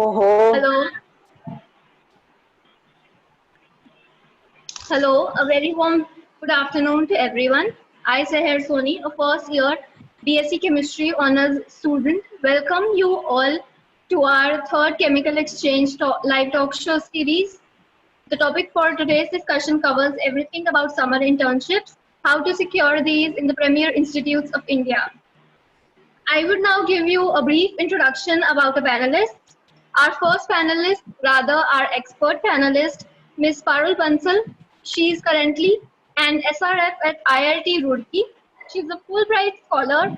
Oh, Hello. Hello, a very warm good afternoon to everyone. I, Seher Soni, a first year BSc Chemistry Honours student, welcome you all to our third Chemical Exchange live talk show series. The topic for today's discussion covers everything about summer internships, how to secure these in the premier institutes of India. I would now give you a brief introduction about the panelists. Our first panelist, rather our expert panelist, Ms. Parul Bansal. She is currently an SRF at IIT Roorkee. She is a Fulbright scholar,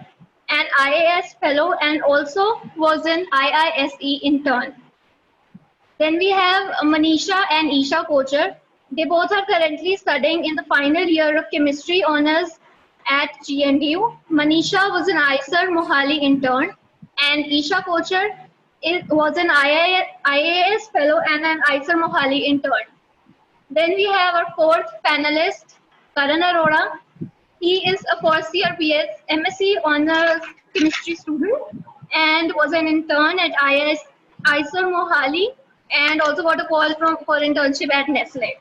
an IAS fellow, and also was an IISE intern. Then we have Manisha and Isha Kochar. They both are currently studying in the final year of chemistry honors at GNDU. Manisha was an ISER Mohali intern, and Isha Kochar was an IAS fellow and an ISER Mohali intern. Then we have our fourth panelist, Karan Arora. He is a first year MSc honors chemistry student and was an intern at ISER Mohali and also got a call for internship at Nestle.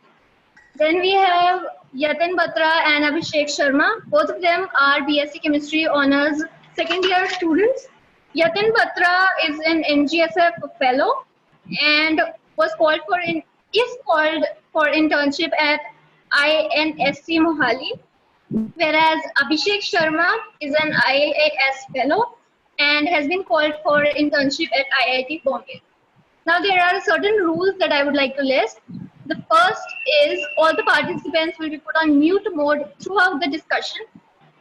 Then we have Yatin Batra and Abhishek Sharma. Both of them are BSc Chemistry Honors second year students. Yatin Batra is an NGSF fellow and was called for is called for internship at INSC Mohali, whereas Abhishek Sharma is an IAS fellow and has been called for internship at IIT Bombay. Now, there are certain rules that I would like to list. The first is all the participants will be put on mute mode throughout the discussion.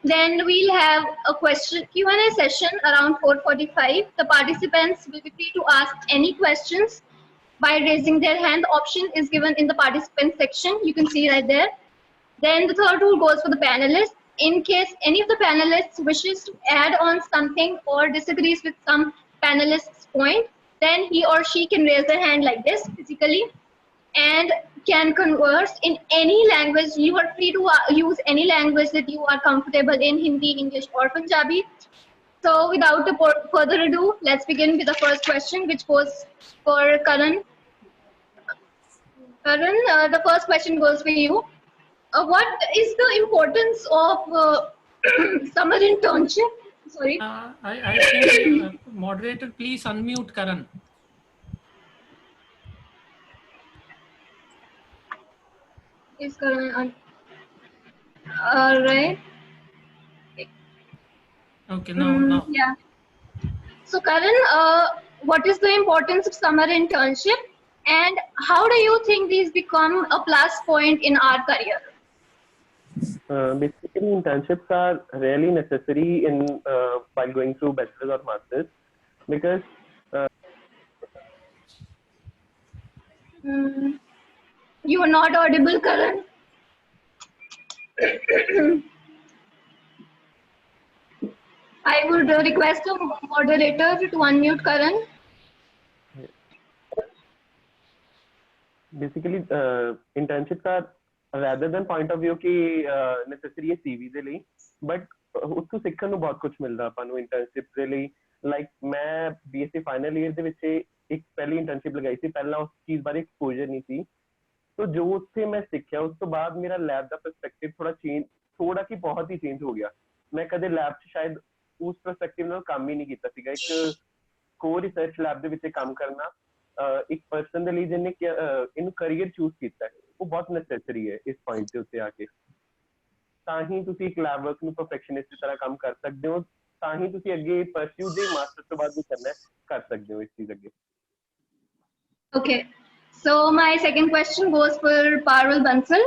Then we'll have a question Q&A session around 4:45. The participants will be free to ask any questions by raising their hand. The option is given in the participant section. You can see right there. Then the third rule goes for the panelists. In case any of the panelists wishes to add on something or disagrees with some panelist's point, then he or she can raise their hand like this physically and can converse in any language. You are free to use any language that you are comfortable in, Hindi, English, or Punjabi. So without further ado, let's begin with the first question, which goes for Karan. Karan, the first question goes for you. What is the importance of summer internship? Sorry. I think moderator, please unmute Karan. Is Karan on? All right. Okay, now. Yeah. So Karan, what is the importance of summer internship, and how do you think these become a plus point in our career? basically, internships are really necessary in while going through bachelor's or master's because You are not audible, Karan. I would request a moderator to unmute Karan. basically internships are rather than point of view कि necessary है CV ਦੇ ਲਈ but ਉੱਥੋਂ ਸਿੱਖਣ ਨੂੰ ਬਹੁਤ ਕੁਝ ਮਿਲਦਾ ਆਪਾਂ ਨੂੰ ਇੰਟਰਨਸ਼ਿਪ ਦੇ ਲਈ ਲਾਈਕ ਮੈਂ BSc ਫਾਈਨਲ ਈਅਰ ਦੇ ਵਿੱਚ ਇੱਕ ਪਹਿਲੀ ਇੰਟਰਨਸ਼ਿਪ ਲਗਾਈ ਸੀ ਪਹਿਲਾਂ ਉਸ ਚੀਜ਼ ਬਾਰੇ ਐਕਸਪੋਜ਼ਰ ਨਹੀਂ ਸੀ तो जो उससे मैं सीखा उस तो बाद मेरा लैब का परस्पेक्टिव थोड़ा कि बहुत ही चेंज हो गया मैं कदे लैब च शायद उस परस्पेक्टिव ਨਾਲ ਕੰਮ ਹੀ ਨਹੀਂ ਕੀਤਾ ਸੀਗਾ ਇੱਕ ਕੋਰ ਰਿਸਰਚ ਲੈਬ ਦੇ ਵਿੱਚ ਕੰਮ ਕਰਨਾ ਇੱਕ ਪਰਸਨ ਦੇ ਲਈ ਜਿਹਨੇ ਇਹਨੂੰ ਕੈਰੀਅਰ ਚੂਜ਼ ਕੀਤਾ ਹੈ ਉਹ ਬਹੁਤ ਨੈਸੈਸਰੀ ਹੈ ਇਸ ਪੁਆਇੰਟ ਤੇ ਉੱਤੇ ਆ ਕੇ ਤਾਂ ਹੀ ਤੁਸੀਂ ਇੱਕ ਲੈਬ ਵਰਕ ਨੂੰ ਪਰਫੈਕਸ਼ਨਿਸਟ ਦੀ ਤਰ੍ਹਾਂ ਕੰਮ ਕਰ ਸਕਦੇ ਹੋ ਤਾਂ ਹੀ ਤੁਸੀਂ ਅੱਗੇ ਪਰਸਿਊ ਦੇ ਮਾਸਟਰ ਤੋਂ ਬਾਅਦ ਵੀ ਕਰਨਾ ਕਰ ਸਕਦੇ ਹੋ ਇਸ ਚੀਜ਼ ਅੱਗੇ Okay. So my second question goes for Parul Bansal.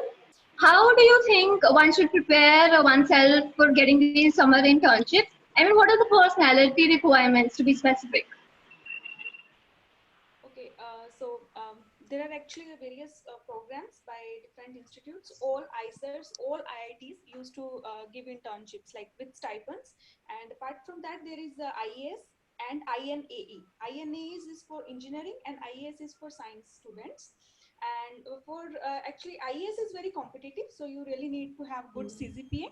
How do you think one should prepare oneself for getting these summer internships? I mean, what are the personality requirements to be specific? Okay, there are actually various programs by different institutes. All ISERs, all IITs used to give internships like with stipends. And apart from that, there is IAS and INAE. INAE is for engineering and IAS is for science students. And for actually IAS is very competitive, so you really need to have good CGPA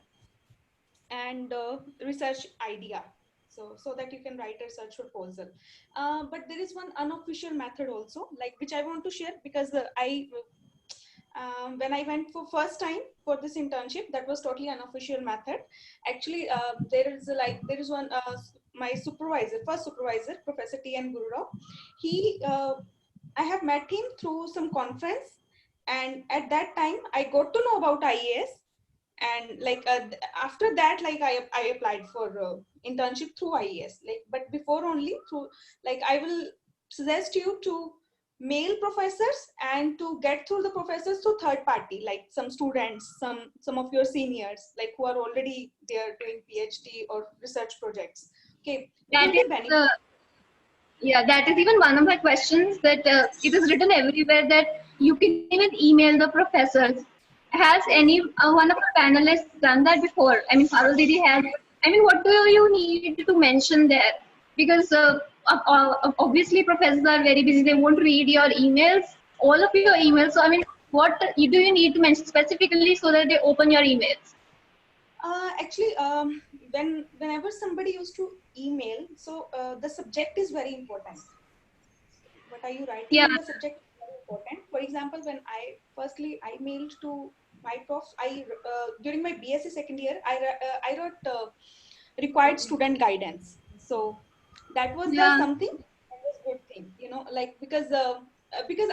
and research idea. so that you can write a research proposal. But there is one unofficial method also, like which I want to share, because when I went for first time for this internship, that was totally unofficial method. Actually, there is one my supervisor, first supervisor, Professor T.N. Gururao. I have met him through some conference, and at that time I got to know about IAS, and after that, I applied for internship through IAS. But before only through, I will suggest you to mail professors and to get through the professors through third party, like some students, some of your seniors, like who are already there doing PhD or research projects. Okay, it will That be is beneficial. Yeah, that is even one of my questions, that it is written everywhere that you can even email the professors. Has any one of the panelists done that before? I mean, Parul Didi has. I mean, what do you need to mention there? Because obviously professors are very busy. They won't read your emails, all of your emails. So, I mean, what do you need to mention specifically so that they open your emails? Actually, whenever somebody used to email, so the subject is very important. What are you writing Yeah. in the subject is very important. For example, when I mailed to my prof, during my BSc second year, I wrote required student guidance. So that was the Yeah. something that was good thing, because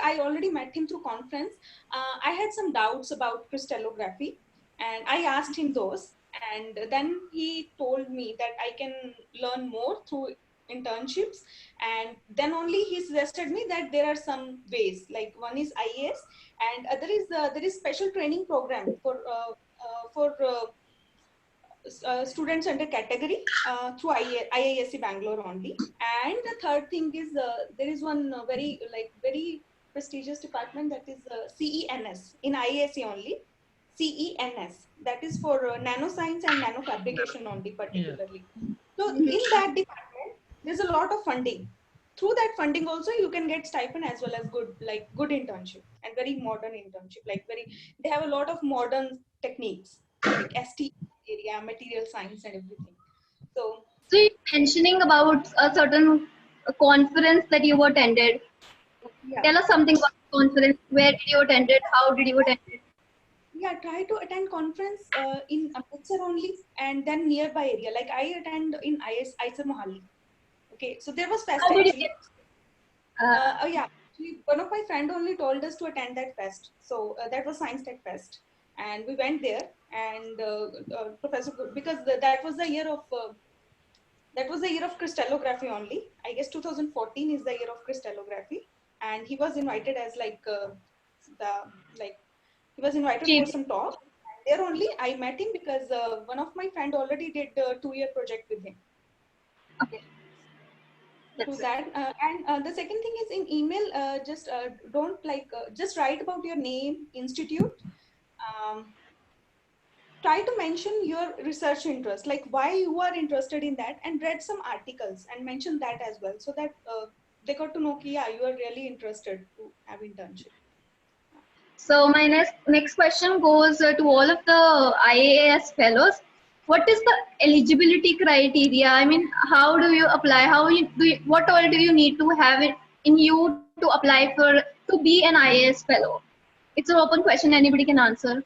I already met him through conference. I had some doubts about crystallography, and I asked him those, and then he told me that I can learn more through internships, and then only he suggested me that there are some ways, like one is IAS, and other is there is special training program for students under category through IISc Bangalore only. And the third thing is there is one very prestigious department, that is CENS in IISc only. CENS, that is for nanoscience and nanofabrication only particularly. So in that department, there's a lot of funding. Through that funding also you can get stipend as well as good internship, and very modern internship, they have a lot of modern techniques like ST area, material science and everything. So you're mentioning about a certain conference that you attended. yeah. Tell us something about the conference. Where did you attend it? How did you attend it? Yeah, try to attend conference in Amritsar only, and then nearby area. Like I attend in ISR Mohali. Okay, so there was fest How did you actually. get? Yeah, actually, one of my friend only told us to attend that fest. So that was Science Tech Fest, and we went there. And Professor, because that was the year of crystallography only. I guess 2014 is the year of crystallography, and he was invited as he was invited for Chief. some talk. There only I met him because one of my friend already did a 2-year project with him. Okay. To that, and the second thing is in email, don't just write about your name, institute. Try to mention your research interest, like why you are interested in that, and read some articles and mention that as well, so that they got to know, yeah, you are really interested to have internship. So my next question goes to all of the IAS fellows. What is the eligibility criteria? I mean, how do you apply? What all do you need to have it in you to apply to be an IAS fellow? It's an open question. Anybody can answer.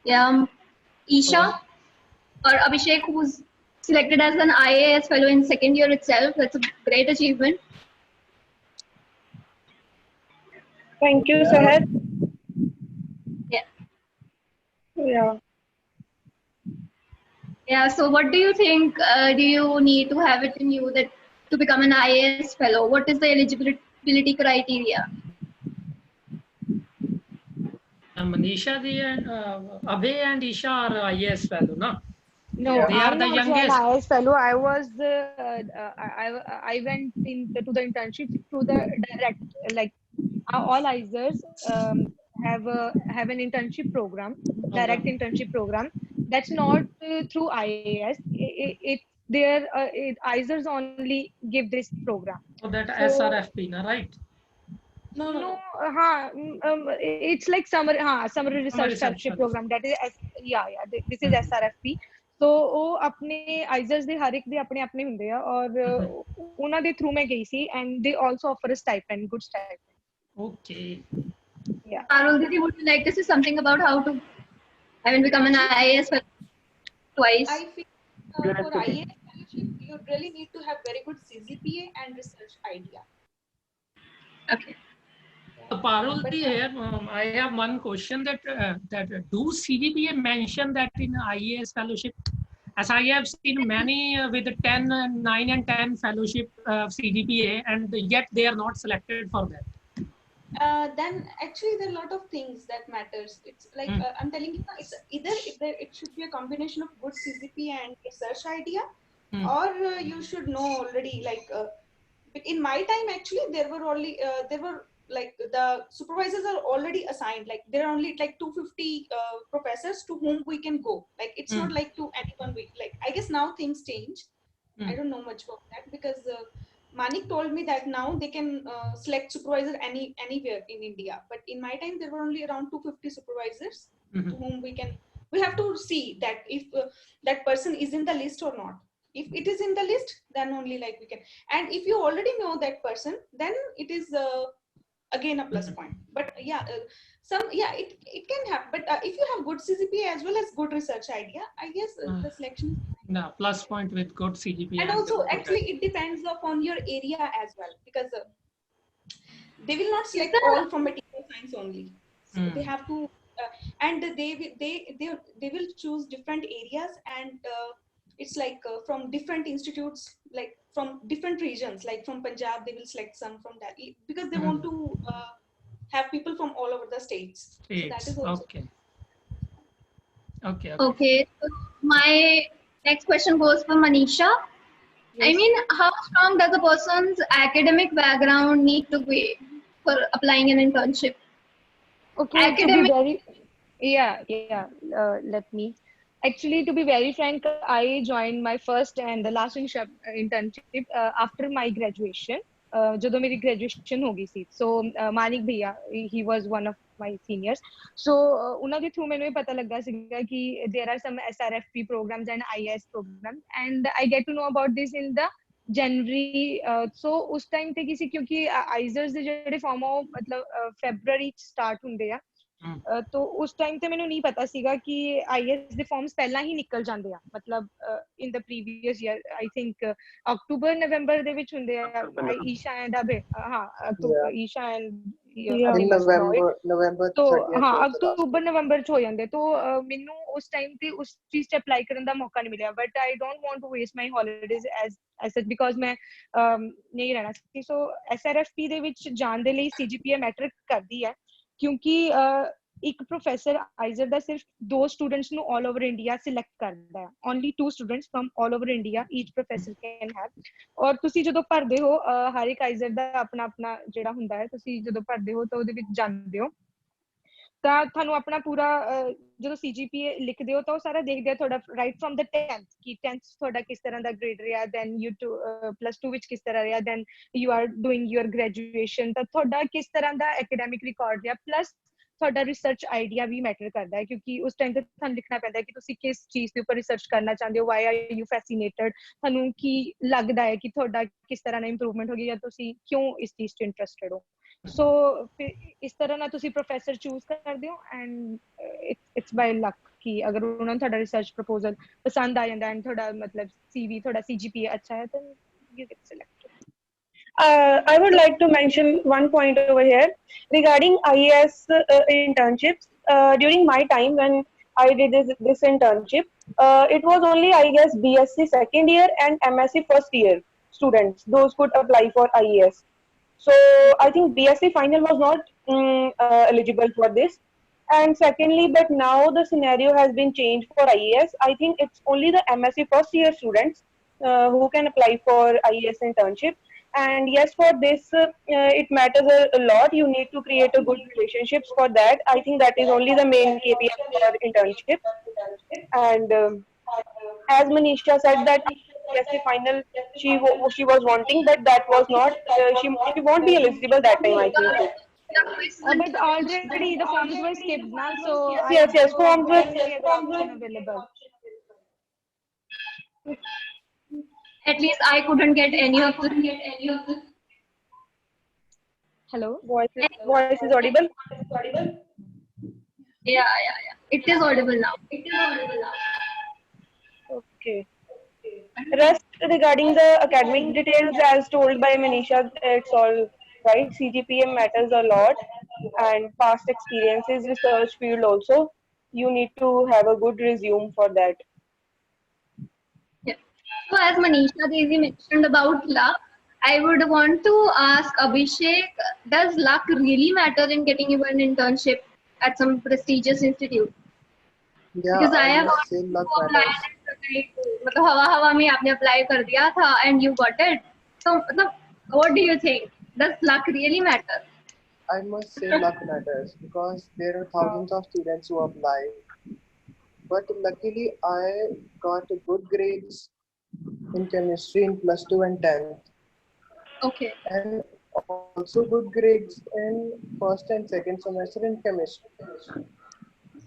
Yeah, Isha or Abhishek, who's selected as an IAS fellow in second year itself. That's a great achievement. Thank you, Sahar. Yeah. Yeah. Yeah. So, what do you think? Do you need to have it in you that to become an IAS fellow? What is the eligibility criteria? Manisha and Abhay and Isha are IAS fellow, no? No, They are I'm the also an youngest. IAS fellow. I was I went to the internship through the direct, like all ISers have an internship program, direct internship program. That's not through IAS. ISers only give this program. So that So SRFP, na, right? No. it's like summer research research fellowship program. That is, this is SRFP. ਸੋ ਉਹ ਆਪਣੇ ਆਈਜ਼ਰਸ ਦੇ ਹਰ ਇੱਕ ਦੇ ਆਪਣੇ ਆਪਣੇ ਹੁੰਦੇ ਆ ਔਰ ਉਹਨਾਂ ਦੇ ਥਰੂ ਮੈਂ ਗਈ ਸੀ ਐਂਡ ਦੇ also offer a ਸਟਾਈਪੈਂਡ good ਸਟਾਈਪੈਂਡ Okay. yeah Arun Didi, would you like to say something about how to, I mean, become an IAS twice? I feel Yeah, for it's okay. IAS fellowship, you really need to have very good CGPA and research idea. Okay. Parul, here I have one question that do CGPA mention that in IAS fellowship? As I have seen many with 10, 9 and 10 fellowship CGPA, and yet they are not selected for that. Then actually there are a lot of things that matters. It's like I'm telling you, it's either it should be a combination of good CGPA and research idea, or you should know already like. But in my time, actually, there were like the supervisors are already assigned. Like there are only like 250 professors to whom we can go. Like it's not like to anyone. Like I guess now things change. I don't know much about that because Manik told me that now they can select supervisor anywhere in India. But in my time, there were only around 250 supervisors to whom we have to see that if that person is in the list or not. If it is in the list, then only like we can. And if you already know that person, then it is again a plus point. But it can happen. But if you have good CGPA as well as good research idea, I guess the selection. No, plus point with good CGPA. And also, actually, it depends upon your area as well because they will not select all from material science only. So they have to, and they will choose different areas and. It's like from different institutes, like from different regions, like from Punjab, they will select some from Delhi because they want to have people from all over the states. So that is also Okay. So my next question goes for Manisha. I Yes. mean, how strong does a person's academic background need to be for applying an internship? Okay, Academic. to be very, let me. Actually, to be very frank, I joined my first and the last internship after my graduation. ਜਦੋਂ ਮੇਰੀ graduation ਹੋ ਗਈ ਸੀ so ਮਾਨਿਕ ਭਈਆ he was one of my seniors so ਉਹਨਾਂ ਦੇ through ਮੈਨੂੰ ਇਹ ਪਤਾ ਲੱਗਾ ਸੀਗਾ ਕਿ there are some SRFP programs and IAS programs and I get to know about this in the ਜਨਵਰੀ ਸੋ ਉਸ ਟਾਈਮ ਤੇ ਕੀ ਸੀ ਕਿਉਂਕਿ ਆਈਜ਼ਰਸ ਦੇ ਜਿਹੜੇ ਫਾਰਮ ਆ ਉਹ ਮਤਲਬ ਫੈਬਰੂਅਰੀ ਚ ਸਟਾਰਟ ਹੁੰਦੇ ਆ तो उस टाइम ਤੇ ਮੈਨੂੰ ਨਹੀਂ ਪਤਾ ਸੀਗਾ ਕਿ ਆਈਐਸ ਦੇ ਫਾਰਮਸ ਪਹਿਲਾਂ ਹੀ ਨਿਕਲ ਜਾਂਦੇ ਆ ਮਤਲਬ in the previous year I think ਅਕਤੂਬਰ ਨਵੰਬਰ ਦੇ ਵਿੱਚ ਹੁੰਦੇ ਆ ਈਸ਼ਾ ਐਂਡ ਅਬੇ ਅਕਤੂਬਰ ਈਸ਼ਾ ਐਂਡ ਨਵੰਬਰ ਤੋਂ ਅਕਤੂਬਰ ਨਵੰਬਰ ਚ ਹੋ ਜਾਂਦੇ ਤੋਂ ਮੈਨੂੰ ਉਸ ਟਾਈਮ ਤੇ ਉਸ ਚੀਜ਼ ਤੇ ਅਪਲਾਈ ਕਰਨ ਦਾ ਮੌਕਾ ਨਹੀਂ ਮਿਲਿਆ but I don't want to waste my holidays as such because ਮੈਂ ਨਹੀਂ ਰਹਿਣਾ ਸੀ ਸੋ SRFP ਦੇ ਵਿੱਚ ਜਾਣ ਦੇ ਲਈ CGPA ਮੈਟਰ ਕਰਦੀ ਹੈ ਕਿਉਂਕਿ ਇੱਕ ਪ੍ਰੋਫੈਸਰ ਆਈਜ਼ਰ ਦਾ ਸਿਰਫ 2 ਸਟੂਡੈਂਟਸ ਨੂੰ ਆਲ ਓਵਰ ਇੰਡੀਆ ਸਿਲੈਕਟ ਕਰਦਾ ਹੈ only 2 students from all over India each professor can have or ਤੁਸੀਂ ਜਦੋਂ ਭਰਦੇ ਹੋ ਹਰ ਇੱਕ ਆਈਜ਼ਰ ਦਾ ਆਪਣਾ ਆਪਣਾ ਜਿਹੜਾ ਹੁੰਦਾ ਹੈ ਤੁਸੀਂ ਜਦੋਂ ਭਰਦੇ ਹੋ ਤਾਂ ਉਹਦੇ ਵਿੱਚ ਜਾਂਦੇ ਹੋ ਤਾਂ ਤੁਹਾਨੂੰ ਆਪਣਾ ਪੂਰਾ ਜਦੋਂ CGPA ਲਿਖਦੇ ਹੋ ਤਾਂ ਉਹ ਸਾਰਾ ਦੇਖਦੇ ਆ ਤੁਹਾਡਾ ਰਾਈਟ ਫਰੋਮ ਦ 10th ਕਿ 10th ਤੁਹਾਡਾ ਕਿਸ ਤਰ੍ਹਾਂ ਦਾ ਗ੍ਰੇਡ ਰਿਹਾ ਦੈਨ ਯੂ +2 ਵਿੱਚ ਕਿਸ ਤਰ੍ਹਾਂ ਰਿਹਾ then you are doing your graduation ਤਾਂ ਤੁਹਾਡਾ ਕਿਸ ਤਰ੍ਹਾਂ ਦਾ ਐਕੈਡੈਮਿਕ ਰਿਕਾਰਡ ਰਿਹਾ ਪਲੱਸ ਤੁਹਾਡਾ ਰਿਸਰਚ ਆਈਡੀਆ ਵੀ ਮੈਟਰ ਕਰਦਾ ਹੈ ਕਿਉਂਕਿ ਉਸ ਟਾਈਮ ਤੇ ਤੁਹਾਨੂੰ ਲਿਖਣਾ ਪੈਂਦਾ ਹੈ ਕਿ ਤੁਸੀਂ ਕਿਸ ਚੀਜ਼ ਦੇ ਉੱਪਰ ਰਿਸਰਚ ਕਰਨਾ ਚਾਹੁੰਦੇ ਹੋ ਵਾਈ ਆਰ ਯੂ ਫੈਸੀਨੇਟਡ ਤੁਹਾਨੂੰ ਕੀ ਲੱਗਦਾ ਹੈ ਕਿ ਤੁਹਾਡਾ ਕਿਸ ਤਰ੍ਹਾਂ ਨਾਲ ਇੰਪਰੂਵਮੈਂਟ ਹੋ ਗਈ ਜਾਂ ਤੁਸੀਂ ਕਿਉਂ ਇਸ ਚੀਜ਼ 'ਚ ਇੰਟਰਸਟਡ ਹੋ ਸੋ ਇਸ ਤਰ੍ਹਾਂ ਨਾਲ ਤੁਸੀਂ ਪ੍ਰੋਫੈਸਰ ਚੂਜ਼ ਕਰਦੇ ਹੋ ਐਂਡ ਇਟਸ ਬਾਈ ਲੱਕ ਕਿ ਅਗਰ ਉਹਨਾਂ ਨੂੰ ਤੁਹਾਡਾ ਰਿਸਰਚ ਪ੍ਰਪੋਜ਼ਲ ਪਸੰਦ ਆ ਜਾਂਦਾ ਐਂਡ ਤੁਹਾਡਾ ਮਤਲਬ CV ਤੁਹਾਡਾ CGPA ਅੱਛਾ ਹੈ ਤਾਂ you get selected I would like to mention one point over here regarding IAS internships. During my time when I did this internship, it was only, I guess, BSc second year and MSc first year students. Those could apply for IAS. So I think BSc final was not eligible for this. And secondly, but now the scenario has been changed for IAS. I think it's only the MSc first year students who can apply for IAS internship. And yes, for this it matters a lot. You need to create a good relationships for that. I think that is only the main KPI for internship. And as Manisha said that yes, the final she was wanting, but that was not she won't be eligible that time, I think. But already the forms were skipped now, so yes, forms were available. At least I couldn't get any of the. Hello. Voice is audible. Yeah. It is audible now. Okay. Rest regarding the academic details, as told by Manisha, it's all right. CGPA matters a lot, and past experiences, research field also. You need to have a good resume for that. Yeah. So as Manisha Devi mentioned about luck, I would want to ask Abhishek, does luck really matter in getting you an internship at some prestigious institute? Yeah, Because I I have must say luck also applied matters. मतलब हवा में आपने apply कर दिया था and you got it. So मतलब what do you think? Does luck really matter? I must say luck matters because there are thousands of students who apply. But luckily, I got good grades in chemistry in plus 2 and 10th, Okay. and also good grades in first and second semester in chemistry.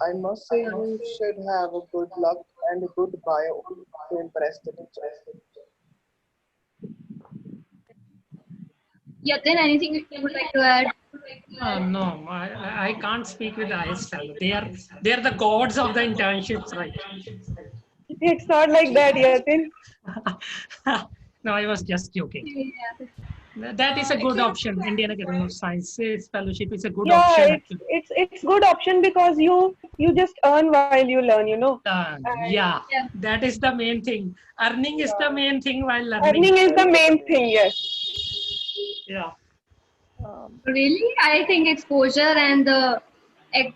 I must say you should have a good luck and a good bio to impress the teacher. Yeah, then anything you would like to add? No, I can't speak with ISL. They are the gods of the internships, right? It's not like that, Yatin. No, I was just joking. Yeah. That is a good Actually, option. Indian Academy of Sciences fellowship is a good Yeah, option it's actually. it's it's good option because you just earn while you learn, you know. And Yeah, that is the main thing. Earning is the main thing while learning. earning is the main thing, yes. Yeah. Really? I think exposure and the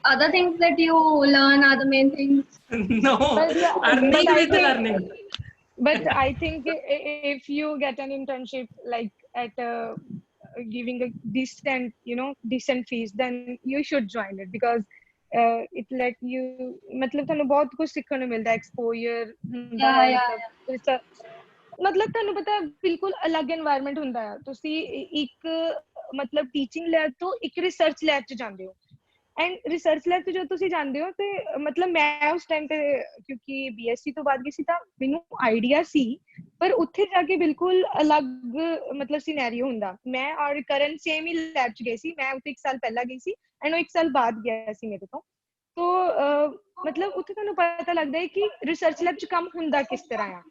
other things that you learn are the main things. No, But yeah, earning but I with think, learning. but I think if you get an internship like at giving a decent, decent fees, then you should join it because it let you, मतलब ਤੁਹਾਨੂੰ ਬਹੁਤ ਕੁਝ ਸਿੱਖਣ ਨੂੰ ਮਿਲਦਾ exposure ਹੁੰਦਾ ਹੈ ਮਤਲਬ ਮਤਲਬ ਤੁਹਾਨੂੰ ਪਤਾ ਬਿਲਕੁਲ ਅਲੱਗ এনवायरमेंट ਹੁੰਦਾ ਹੈ ਤੁਸੀਂ ਇੱਕ ਮਤਲਬ ਟੀਚਿੰਗ ਲੈਬ ਤੋਂ ਇੱਕ ਰਿਸਰਚ ਲੈਬ ਚ ਜਾਂਦੇ ਹੋ ਐਂਡ ਰਿਸਰਚ ਲੈਬ ਤੇ ਜਦੋਂ ਤੁਸੀਂ ਜਾਂਦੇ ਹੋ ਤੇ ਮਤਲਬ ਮੈਂ ਉਸ ਟਾਈਮ ਤੇ ਕਿਉਂਕਿ ਬੀਐਸਸੀ ਤੋਂ ਬਾਅਦ ਗਈ ਸੀ ਤਾਂ ਮੈਨੂੰ ਆਈਡੀਆ ਸੀ ਪਰ ਉੱਥੇ ਜਾ ਕੇ ਬਿਲਕੁਲ ਅਲੱਗ ਮਤਲਬ ਸਿਨੈਰੀਓ ਹੁੰਦਾ ਮੈਂ ਔਰ ਕਰਨ ਸੇਮ ਹੀ ਲੈਬ ਚ ਗਏ ਸੀ ਮੈਂ ਉੱਥੇ 1 ਸਾਲ ਪਹਿਲਾਂ ਗਈ ਸੀ ਐਂਡ ਉਹ 1 ਸਾਲ ਬਾਅਦ ਗਿਆ ਸੀ ਮੇਰੇ ਤੋਂ ਤੋ ਮਤਲਬ ਉੱਥੇ ਤੁਹਾਨੂੰ ਪਤਾ ਲੱਗਦਾ ਹੈ ਕਿ ਰਿਸਰਚ ਲੈਬ ਚ ਕੰਮ ਹੁੰਦਾ ਕਿਸ ਤਰ੍ਹਾਂ ਆ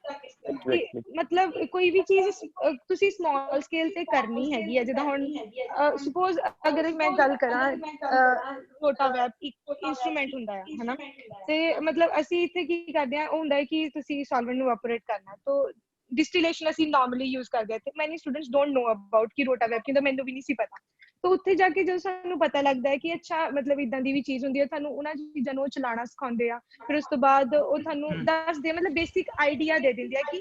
ਮਤਲਬ ਕੋਈ ਵੀ ਚੀਜ਼ ਤੁਸੀਂ ਸਮਾਲ ਸਕੇਲ ਤੇ ਕਰਨੀ ਹੈਗੀ ਆ ਜਿੱਦਾਂ ਹੁਣ ਸਪੋਜ਼ ਅਗਰ ਮੈਂ ਗੱਲ ਕਰਾਂ ਰੋਟਾ ਵੈਬ ਇੱਕ ਇੰਸਟਰੂਮੈਂਟ ਹੁੰਦਾ ਆ ਹਨਾ ਤੇ ਮਤਲਬ ਅਸੀਂ ਇੱਥੇ ਕੀ ਕਰਦੇ ਆ ਉਹ ਹੁੰਦਾ ਹੈ ਕਿ ਤੁਸੀਂ ਸੋਲਵੈਂਟ ਨੂੰ ਆਪਰੇਟ ਕਰਨਾ ਤੋ ਡਿਸਟਿਲੇਸ਼ਨ ਅਸੀਂ ਨਾਰਮਲੀ ਯੂਜ਼ ਕਰਦੇ ਆ ਤੇ ਮੈਨੀ ਸਟੂਡੈਂਟਸ ਡੋਂਟ ਨੋ ਅਬਾਊਟ ਕਿ ਰੋਟਾ ਵੈਬ ਕਿਉਂਕਿ ਮੈਨੂੰ ਵੀ ਨਹੀਂ ਸੀ ਪਤਾ ਤੋ ਉੱਥੇ ਜਾ ਕੇ ਜਦੋਂ ਸਾਨੂੰ ਪਤਾ ਲੱਗਦਾ ਹੈ ਕਿ ਅੱਛਾ ਮਤਲਬ ਇਦਾਂ ਦੀ ਵੀ ਚੀਜ਼ ਹੁੰਦੀ ਹੈ ਤੁਹਾਨੂੰ ਉਹਨਾਂ ਚੀਜ਼ਾਂ ਨੂੰ ਚਲਾਉਣਾ ਸਿਖਾਉਂਦੇ ਆ ਫਿਰ ਉਸ ਤੋਂ ਬਾਅਦ ਉਹ ਤੁਹਾਨੂੰ ਦੱਸਦੇ ਆ ਮਤਲਬ ਬੇਸਿਕ ਆਈਡੀਆ ਦੇ ਦਿੰਦੇ ਆ ਕਿ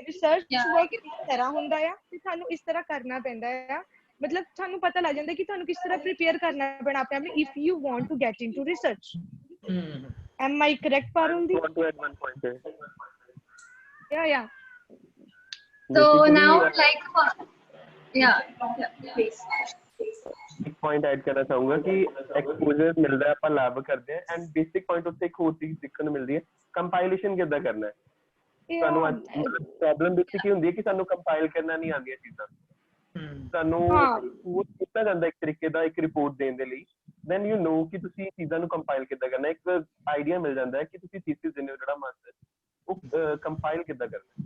ਰਿਸਰਚ ਵਰਕ ਇਸ ਤਰ੍ਹਾਂ ਹੁੰਦਾ ਆ ਤੇ ਤੁਹਾਨੂੰ ਇਸ ਤਰ੍ਹਾਂ ਕਰਨਾ ਪੈਂਦਾ ਆ ਮਤਲਬ ਤੁਹਾਨੂੰ ਪਤਾ ਲੱਗ ਜਾਂਦਾ ਕਿ ਤੁਹਾਨੂੰ ਕਿਸ ਤਰ੍ਹਾਂ ਪ੍ਰੀਪੇਅਰ ਕਰਨਾ ਪੈਣਾ ਆਪਣੇ ਆਪ ਨੂੰ if you want to get into research am I correct Paruldi? I want to add one point here. Yeah. So Basically, now please. ਇੱਕ ਪੁਆਇੰਟ ਐਡ ਕਰਨਾ ਚਾਹੂੰਗਾ ਕਿ ਐਕਸਪੋਜ਼ਰ ਮਿਲਦਾ ਹੈ ਆਪਾਂ ਲੈਬ ਕਰਦੇ ਹਾਂ ਐਂਡ ਬੇਸਿਕ ਪੁਆਇੰਟ ਉੱਤੇ ਇੱਕ ਹੋਰ ਚੀਜ਼ ਸਿੱਖਣ ਨੂੰ ਮਿਲਦੀ ਹੈ ਕੰਪਾਈਲੇਸ਼ਨ ਕਿੱਦਾਂ ਕਰਨਾ ਹੈ ਸਾਨੂੰ ਪ੍ਰੋਬਲਮ ਬੇਸਿਕ ਕੀ ਹੁੰਦੀ ਹੈ ਕਿ ਸਾਨੂੰ ਕੰਪਾਈਲ ਕਰਨਾ ਨਹੀਂ ਆਉਂਦੀਆਂ ਚੀਜ਼ਾਂ ਸਾਨੂੰ ਉਹ ਕੀਤਾ ਜਾਂਦਾ ਇੱਕ ਤਰੀਕੇ ਦਾ ਇੱਕ ਰਿਪੋਰਟ ਦੇਣ ਦੇ ਲਈ ਦੈਨ ਯੂ ਨੋ ਕਿ ਤੁਸੀਂ ਚੀਜ਼ਾਂ ਨੂੰ ਕੰਪਾਈਲ ਕਿੱਦਾਂ ਕਰਨਾ ਇੱਕ ਆਈਡੀਆ ਮਿਲ ਜਾਂਦਾ ਹੈ ਕਿ ਤੁਸੀਂ ਥੀਸਿਸ ਦਿੰਦੇ ਹੋ ਜਿਹੜਾ ਮਾਸਟਰ ਉਹ ਕੰਪਾਈਲ ਕਿੱਦਾਂ ਕਰਨਾ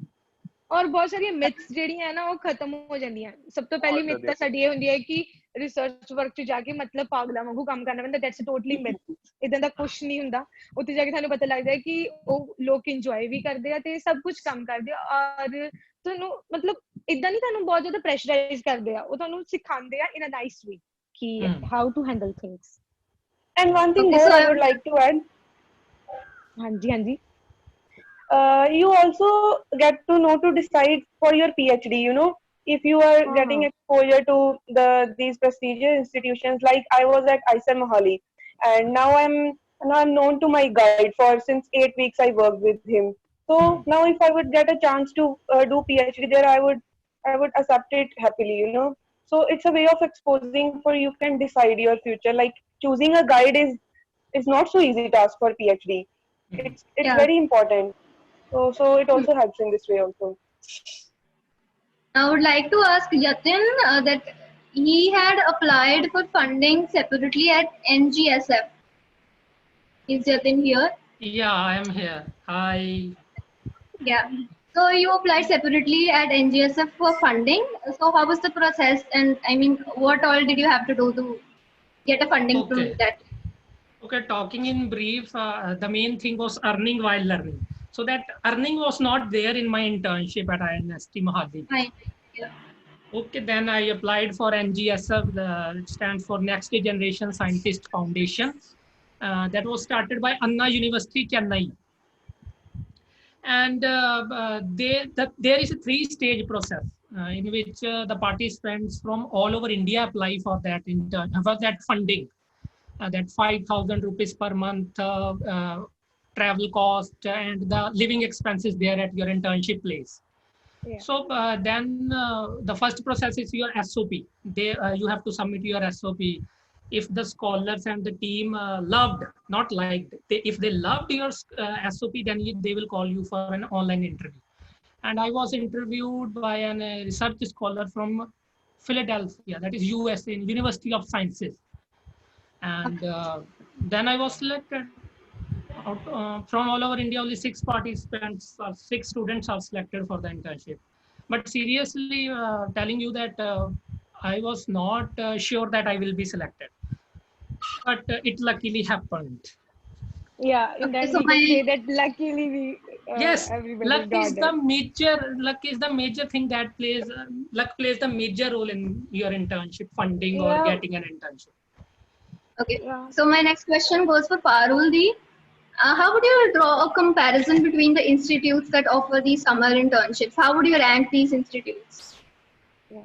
ਔਰ ਬਹੁਤ ਸਾਰੀਆਂ ਮਿਥਸ ਜਿਹੜੀਆਂ ਹੈ ਨਾ ਉਹ ਖਤਮ ਹੋ ਜਾਂਦੀਆਂ ਸਭ ਤੋਂ ਪਹਿਲੀ ਮਿਥ ਤਾਂ ਸਾਡੀ ਇਹ ਹੁੰਦੀ ਹੈ ਕਿ ਰਿਸਰਚ ਵਰਕ ਚ ਜਾ ਕੇ ਮਤਲਬ ਪਾਗਲਾਂ ਵਾਂਗੂ ਕੰਮ ਕਰਨਾ ਪੈਂਦਾ ਦੈਟਸ ਟੋਟਲੀ ਮਿਥ ਇਦਾਂ ਦਾ ਕੁਝ ਨਹੀਂ ਹੁੰਦਾ ਉੱਥੇ ਜਾ ਕੇ ਤੁਹਾਨੂੰ ਪਤਾ ਲੱਗਦਾ ਹੈ ਕਿ ਉਹ ਲੋਕ ਇੰਜੋਏ ਵੀ ਕਰਦੇ ਆ ਤੇ ਸਭ ਕੁਝ ਕੰਮ ਕਰਦੇ ਆ ਔਰ ਤੁਹਾਨੂੰ ਮਤਲਬ ਇਦਾਂ ਨਹੀਂ ਤੁਹਾਨੂੰ ਬਹੁਤ ਜ਼ਿਆਦਾ ਪ੍ਰੈਸ਼ਰਾਈਜ਼ ਕਰਦੇ ਆ ਉਹ ਤੁਹਾਨੂੰ ਸਿਖਾਉਂਦੇ ਆ ਇਨ ਅ ਨਾਈਸ ਵੇ ਕਿ how to handle things And one thing more I would like to add. ਹਾਂਜੀ You also get to know to decide for your PhD, you know, if you are getting exposure to these prestigious institutions. Like I was at IISER Mohali, and now I'm known to my guide for since 8 weeks I worked with him. So now if I would get a chance to do PhD there, I would accept it happily, you know. So it's a way of exposing for you can decide your future. Like choosing a guide is not so easy task for PhD. It's very important. So it also helps in this way also. I would like to ask Yatin that he had applied for funding separately at NGSF. Is Yatin here? Yeah, I am here. I Yeah. So you applied separately at NGSF for funding. So how was the process? And I mean, what all did you have to do to get a funding from okay. that? Okay, talking in brief, the main thing was earning while learning. So that earning was not there in my internship at INST Mahadev. Fine. Yeah. Okay, then I applied for NGSF, it stands for Next Generation Scientist Foundation. That was started by Anna University, Chennai. And there is a 3-stage process in which the participants from all over India apply for that funding. That 5,000 rupees per month travel cost and the living expenses there at your internship place. Yeah. So then the first process is your SOP. You have to submit your SOP. If the scholars and the team loved, not liked, if they loved your SOP, then they will call you for an online interview. And I was interviewed by a research scholar from Philadelphia, that is USA, University of Sciences. And then I was selected. From all over India, only 6 participants or 6 students are selected for the internship. But seriously, telling you that I was not sure that I will be selected. But it luckily happened. Yeah, in Okay, that so we can say that luckily we Yes, everybody luck got is it. the major thing that luck plays the major role in your internship funding or Yeah. getting an internship. Okay. Yeah. So my next question goes for Parul Di. How would you draw a comparison between the institutes that offer these summer internships? How would you rank these institutes? Yeah.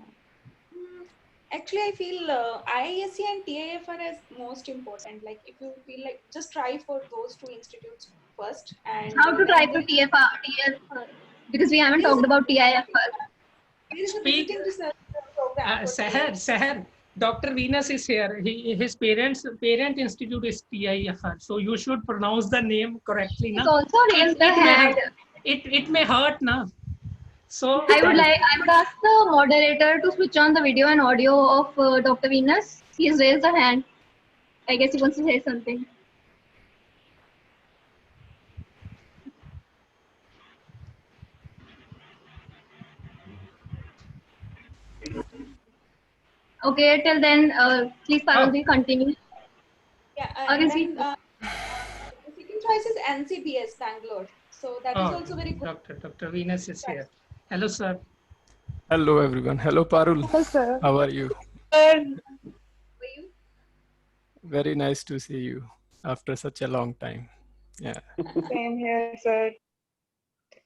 Actually, I feel IISc and TIFR is most important. Like, if you feel like, just try for those 2 institutes first. And How to try then for there TFR? Because we haven't There is talked about TIFR. is a Speak, visiting research program for Seher, Dr. Venus is here. His parent institute is TIFR. So you should pronounce the name correctly. He's Na? also raised the It may hand. it may hurt, na? So I would ask the moderator to switch on the video and audio of Dr. Venus. He's raised a hand. I guess he wants to say something. Okay, till then, please Parul Di, continue. Yeah, Or and is he? then the second choice is NCBS Bangalore. So that is also very good. Dr. Venus is here. Hello, sir. Hello everyone. Hello Parul. Hello, sir. How are you? For you? Very nice to see you after such a long time. Yeah. Same here, sir.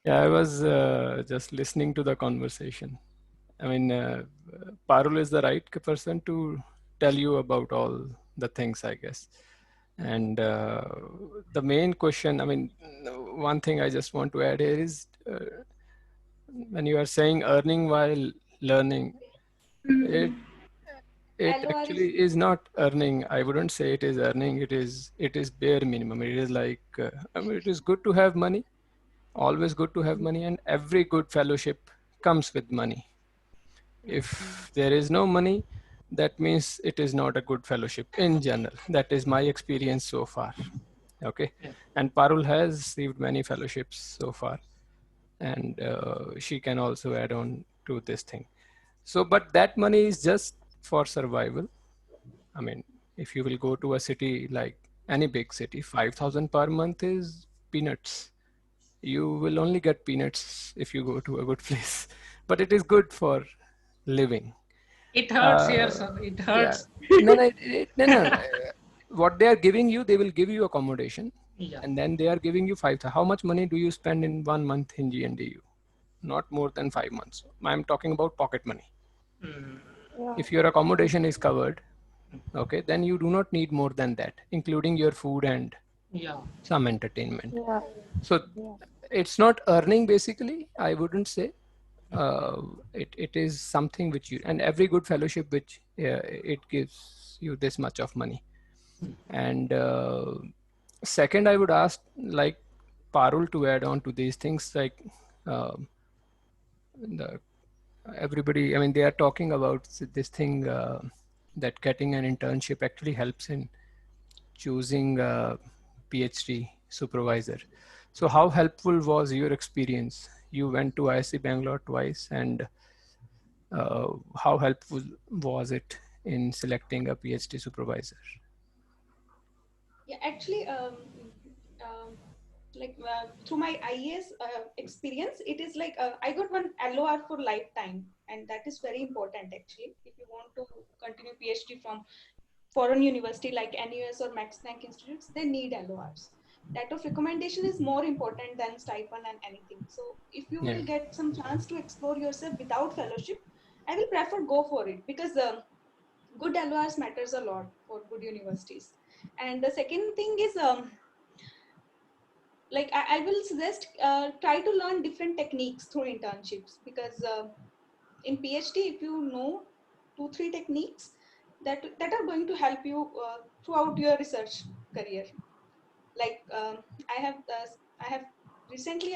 Yeah, I was just listening to the conversation. I mean, Parul is the right person to tell you about all the things, I guess. And the main question, I mean, one thing I just want to add here is when you are saying earning while learning, it actually is not earning. I wouldn't say it is earning. It is bare minimum. It is like, I mean, it is good to have money, always good to have money, and every good fellowship comes with money. If there is no money, that means it is not a good fellowship in general. That is my experience so far. Okay. And Parul has received many fellowships so far, and she can also add on to this thing. So, but that money is just for survival. I mean, if you will go to a city like any big city, 5,000 per month is peanuts. You will only get peanuts if you go to a good place, but it is good for living. It hurts here, sir. It hurts. Yeah. No. What they are giving you, they will give you accommodation. Yeah. And then they are giving you 5,000. How much money do you spend in 1 month in GNDU? Not more than 5 months. I'm talking about pocket money. If your accommodation is covered, okay, then you do not need more than that, including your food and some entertainment. Yeah. So it's not earning basically, I wouldn't say. It is something which you, and every good fellowship which it gives you this much of money. And second, I would ask, like, Parul to add on to these things, like everybody, I mean, they are talking about this thing that getting an internship actually helps in choosing a PhD supervisor. So how helpful was your experience? You went to IISc Bangalore twice, and how helpful was it in selecting a PhD supervisor? Yeah, actually, through my IAS experience, it is like I got one LOR for lifetime, and that is very important actually. If you want to continue PhD from foreign university like NUS or Max Planck institutes, they need LORs. That of recommendation is more important than stipend and anything. So if you will get some chance to explore yourself without fellowship, I will prefer go for it, because good LORs matters a lot for good universities. And the second thing is, like I will suggest try to learn different techniques through internships, because in PhD, if you know 2-3 techniques that are going to help you throughout your research career. Like I have recently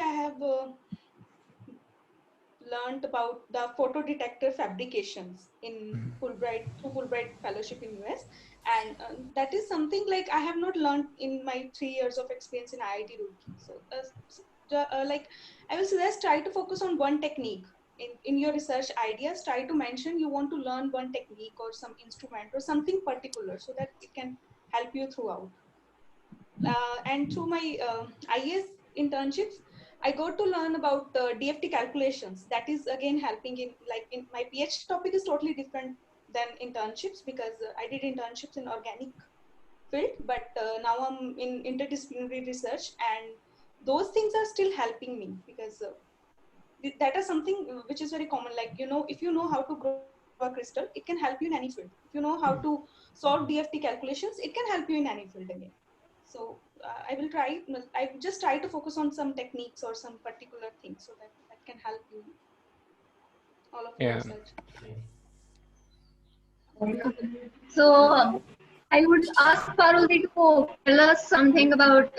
learned about the photo detector fabrications in Fulbright fellowship in US, and that is something like I have not learned in my 3 years of experience in IIT Roorkee. So like I will suggest try to focus on one technique in your research ideas. Try to mention you want to learn one technique or some instrument or something particular, so that it can help you throughout. And through my IAS internships, I got to learn about DFT calculations. That is again helping in my PhD topic is totally different than internships, because I did internships in organic field, but now I'm in interdisciplinary research, and those things are still helping me, because that is something which is very common. Like, if you know how to grow a crystal, it can help you in any field. If you know how to solve DFT calculations, it can help you in any field again. So I just try to focus on some techniques or some particular things, so that can help you all of your research. So I would ask Parul to tell us something about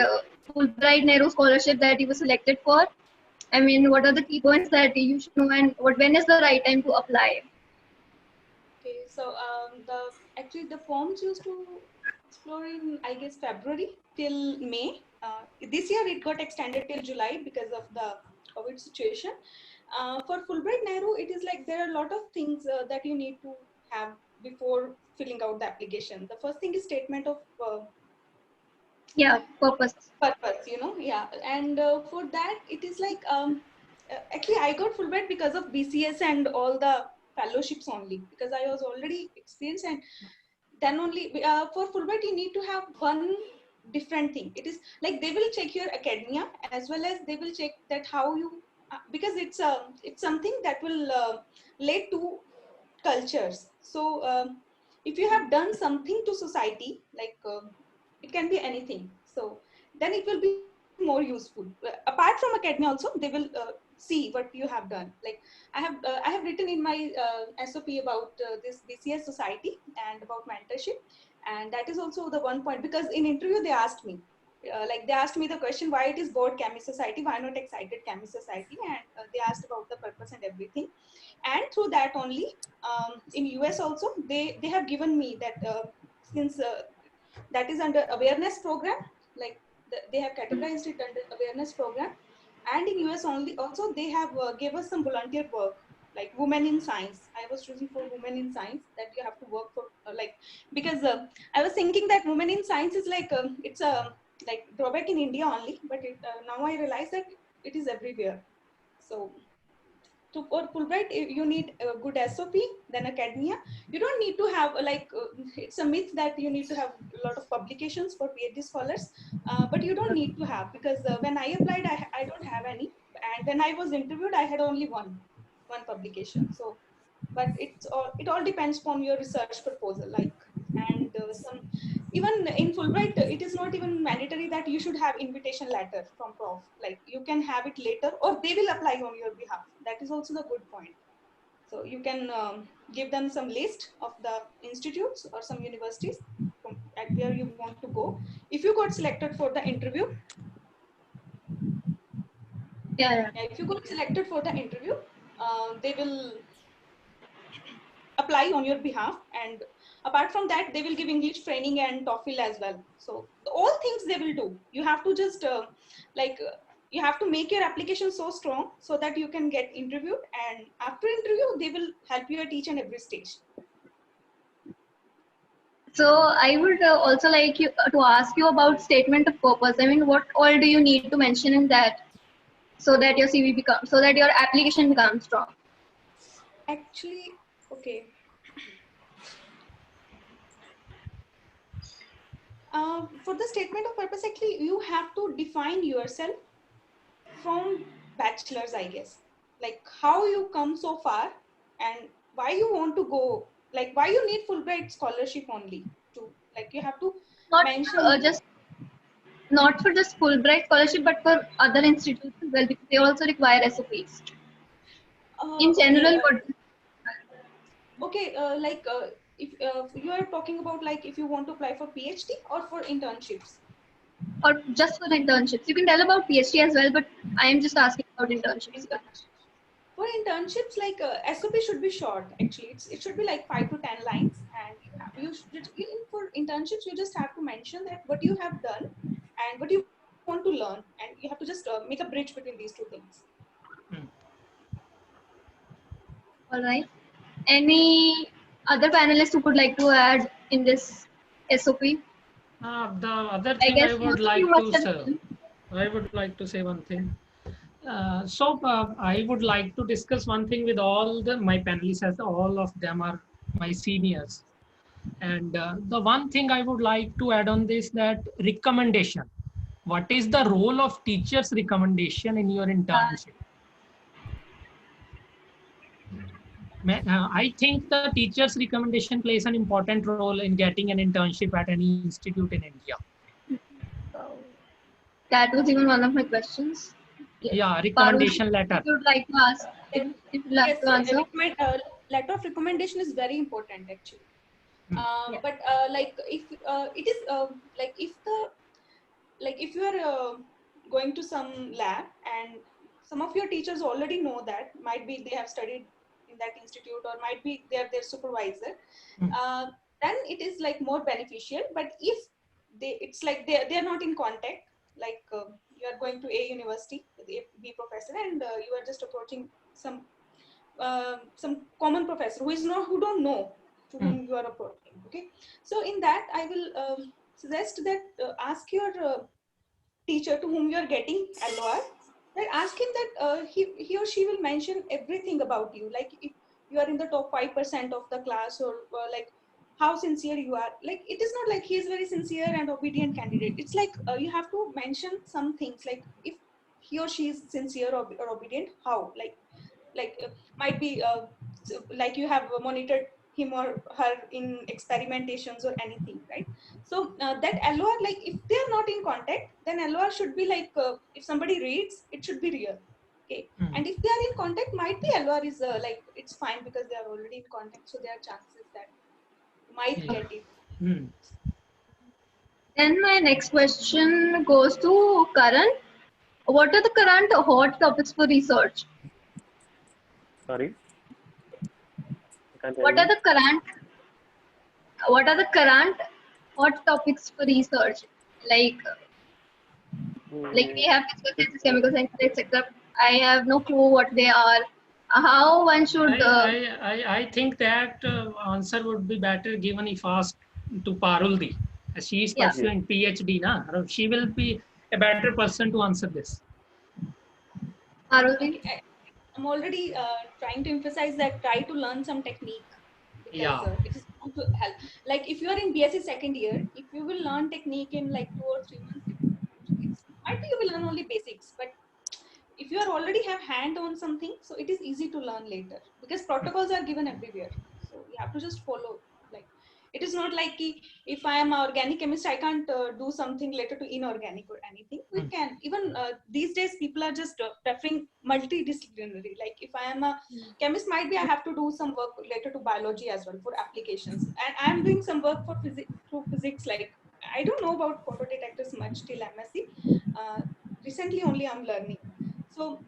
Fulbright Nehru Scholarship that you were selected for. I mean, what are the key points that you should know, and when is the right time to apply? Okay, so actually the forms used to explore in, I guess, February till May. This year it got extended till July because of the COVID situation. For Fulbright Nehru, it is like there are a lot of things that you need to have before filling out the application. The first thing is statement of purpose, and for that it is like actually I got Fulbright because of BCS and all the fellowships only, because I was already experienced, and then only for Fulbright you need to have one different thing. It is like they will check your academia, as well as they will check that how you because it's something that will lead to cultures. So if you have done something to society, like it can be anything, so then it will be more useful. Apart from academia also, they will see what you have done. Like I have written in my SOP about this BCS society and about mentorship, and that is also the one point, because in interview they asked me they asked me the question, why it is board chemist society, why not excited chemist society, and they asked about the purpose and everything. And through that only, in US also they have given me that since that is under awareness program, like they have categorized it under awareness program, and in US only also they have gave us some volunteer work, like women in science. I was choosing for women in science, that you have to work for because I was thinking that women in science is like it's a like drawback in India only, but now I realize that it is everywhere. So for Fulbright, you need a good SOP, then academia. You don't need to have it's a myth that you need to have a lot of publications for PhD scholars, but you don't need to have, because when I applied, I don't have any, and when I was interviewed, I had only one publication. So, but it all depends on your research proposal, and some. Even in Fulbright, it is not even mandatory that you should have invitation letter from prof. Like you can have it later, or they will apply on your behalf. That is also the good point. So you can give them some list of the institutes or some universities at where you want to go. If you got selected for the interview, Yeah. Yeah, if you got selected for the interview, they will apply on your behalf, and apart from that they will give English training and TOEFL as well. So all things they will do. You have to just you have to make your application so strong so that you can get interviewed, and after interview they will help you at each and every stage. So I would also like you to ask you about statement of purpose. I mean, what all do you need to mention in that so that your CV becomes, so that your application becomes strong? Actually, okay. For the statement of purpose, actually, you have to define yourself from bachelor's, I guess. Like how you come so far and why you want to go, like why you need Fulbright scholarship only to, like you have to Not mention. just not for just Fulbright scholarship, but for other institutes as well, because they also require SOPs. In general, If you are talking about like if you want to apply for PhD or for internships, or just for internships, you can tell about PhD as well, but I am just asking about internships. For internships, like SOP should be short. Actually, it should be like 5 to 10 lines, and for internships you just have to mention that what you have done and what you want to learn, and you have to just make a bridge between these two things. All right. Any other panelists who would like to add in this SOP? The other thing I would like to say one thing. I would like to discuss one thing with all my panelists, as all of them are my seniors. And the one thing I would like to add on this, that recommendation. What is the role of teachers' recommendation in your internship? I think the teacher's recommendation plays an important role in getting an internship at any institute in India. That was even one of my questions. Yeah, recommendation letter. If you would like to ask, if you'd like to answer. Letter of recommendation is very important actually. But like if it is if you are going to some lab and some of your teachers already know that, might be they have studied in that institute or might be they are their supervisor, then it is like more beneficial. But if it's like they are not in contact, like you are going to a university with a B professor and you are just approaching some common professor who don't know to whom you are approaching. Okay, so in that I will suggest that ask your teacher to whom you are getting LOR, that ask him that he or she will mention everything about you, like if you are in the top 5% of the class, or like how sincere you are. Like it is not like he is very sincere and obedient candidate. It's like you have to mention some things, like if he or she is sincere or obedient, how, might be like you have monitored him or her in experimentations or anything, right? So that LOR, like if they are not in contact, then LOR should be like if somebody reads, it should be real. Okay, and if they are in contact, might be LOR is like it's fine because they are already in contact, so there are chances that you might get it. Then my next question goes to Karan. What are the current hot topics for research? Sorry? What are the current hot topics for research? Like we have discussed chemical science, etc. I have no clue what they are. How one should... I think that answer would be better given if asked to Paruldi. She is pursuing PhD, na? She will be a better person to answer this. Paruldi? Okay, I'm already trying to emphasize that try to learn some technique, because it is going to help. Like if you are in BSc second year, if you will learn technique in like 2 or 3 months, it might be you will learn only basics. But if you are already have hand on something, so it is easy to learn later, because protocols are given everywhere. So you have to just follow. Like it is not like if I am an organic chemist, I can't do something related to inorganic or anything. We can. Even these days, people are just preferring multidisciplinary. Like if I am a chemist, might be I have to do some work related to biology as well for applications. And I am doing some work for physics. Like I don't know about photodetectors much till MSc. Recently only I'm learning. So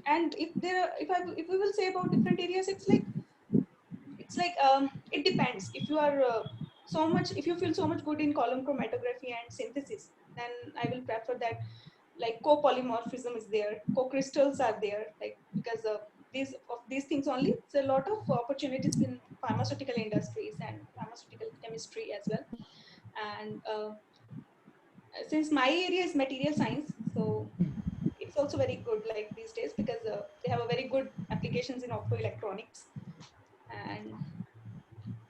and if we will say about different areas, it's like it depends. If you are if you feel so much good in column chromatography and synthesis, then I will prefer that, like copolymorphism is there, co-crystals are there, like because these things only. There's a lot of opportunities in pharmaceutical industries and pharmaceutical chemistry as well. And since my area is material science, so it's also very good like these days, because they have a very good applications in optoelectronics. And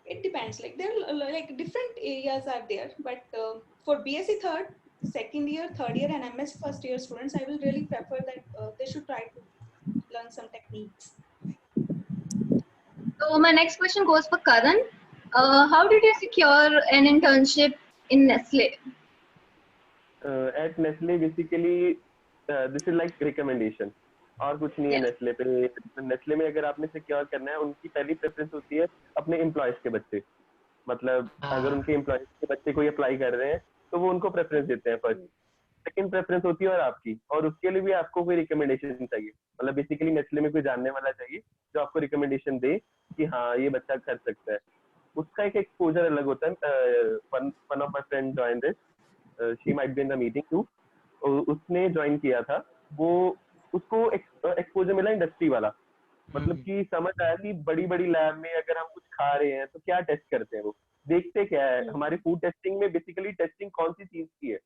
it depends, like there are like different areas are there, but for BSc second year, third year, and MS first year students, I will really prefer that they should try to learn some techniques. So my next question goes for Karan. How did you secure an internship in Nestle? At Nestle, basically, this is like recommendation. और कुछ नहीं है Nestle पे. Nestle में अगर आपने secure करना है, उनकी पहली प्रेफरेंस होती है अपने एम्प्लॉयज के बच्चे. मतलब अगर उनके एम्प्लॉयज के बच्चे कोई अप्लाई कर रहे हैं तो वो उनको प्रेफरेंस देते हैं फर्स्ट. सेकंड प्रेफरेंस होती है और आपकी, और उसके लिए भी आपको कोई रिकमेंडेशन चाहिए. मतलब बेसिकली नेस्ले में कोई जानने वाला चाहिए जो आपको रिकमेंडेशन दे कि हाँ ये बच्चा कर सकता है. उसका एक एक्सपोजर अलग होता है. One of my friend join this, she might be in the meeting too. उसने ज्वाइन किया था. वो उसको एक्सपोजर मिला इंडस्ट्री वाला. मतलब कि समझ आया कि बड़ी बड़ी लैब में अगर हम कुछ खा रहे हैं तो क्या टेस्ट करते हैं, वो देखते क्या है. हमारी फूड टेस्टिंग में बेसिकली टेस्टिंग कौन सी चीज की है,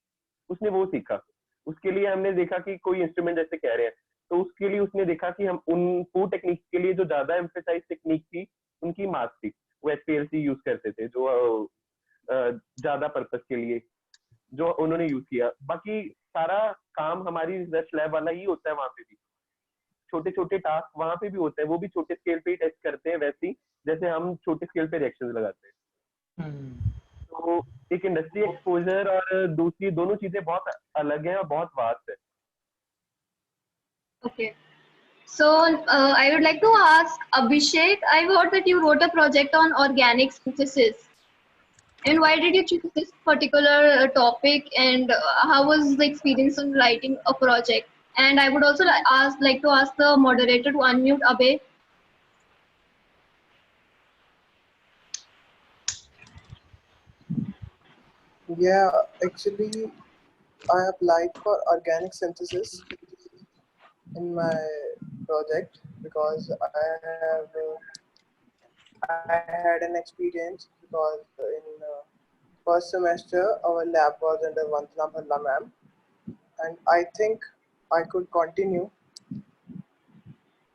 उसने वो सीखा. उसके लिए हमने देखा कि कोई इंस्ट्रूमेंट जैसे कह रहे हैं, तो उसके लिए उसने देखा कि हम उन फूड टेक्निक्स के लिए जो ज्यादा एम्फेसाइज टेक्निक थी उनकी मास थी. वो एसपीएलसी यूज करते थे जो ज्यादा पर्पस के लिए जो उन्होंने यूज किया. बाकी सारा काम हमारी रिसर्च लैब वाला ही होता है. वहां पे भी छोटे छोटे टास्क वहां पे भी होते हैं, वो भी छोटे स्केल पे ही टेस्ट करते हैं, वैसे ही जैसे हम छोटे स्केल पे रिएक्शंस लगाते हैं. तो एक इंडस्ट्री एक्सपोजर और दूसरी, दोनों चीजें बहुत अलग हैं और बहुत वास्ट है. Okay. So I would like to ask Abhishek, I heard that you wrote a project on organic synthesis. And why did you choose this particular topic, and how was the experience in writing a project? And I would also like to ask the moderator to unmute Abhay. Yeah, actually, I applied for organic synthesis in my project because I had an experience, because in first semester our lab was under Vandana Bhalla ma'am, and I think I could continue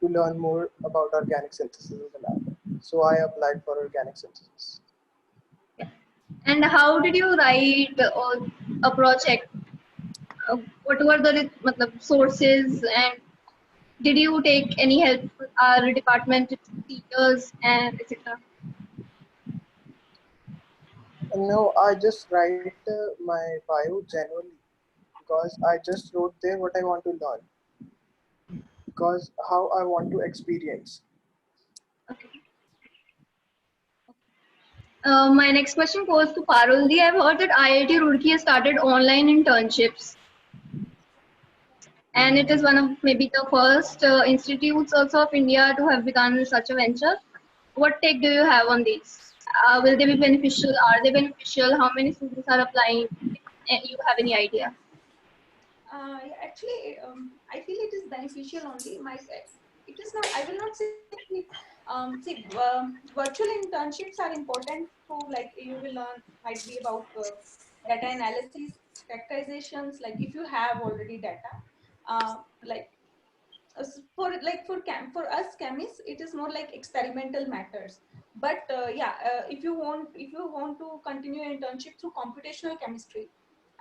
to learn more about organic synthesis in the lab. So I applied for organic synthesis. And how did you write a project? What were the sources, and did you take any help from our department teachers and etc.? No, I just write my bio genuinely, because I just wrote there what I want to learn, because how I want to experience. Okay. My next question goes to Paruldi. I've heard that IIT Roorkee has started online internships, and it is one of maybe the first institutes also of India to have begun such a venture. What take do you have on these? Will they be beneficial? Are they beneficial? How many students are applying? If you have any idea? Actually, I feel it is beneficial only. It is not. I will not say. Virtual internships are important. So, like you will learn might be about data analysis, characterizations. Like if you have already data, like for us chemists, it is more like experimental matters. But if you want to continue an internship through computational chemistry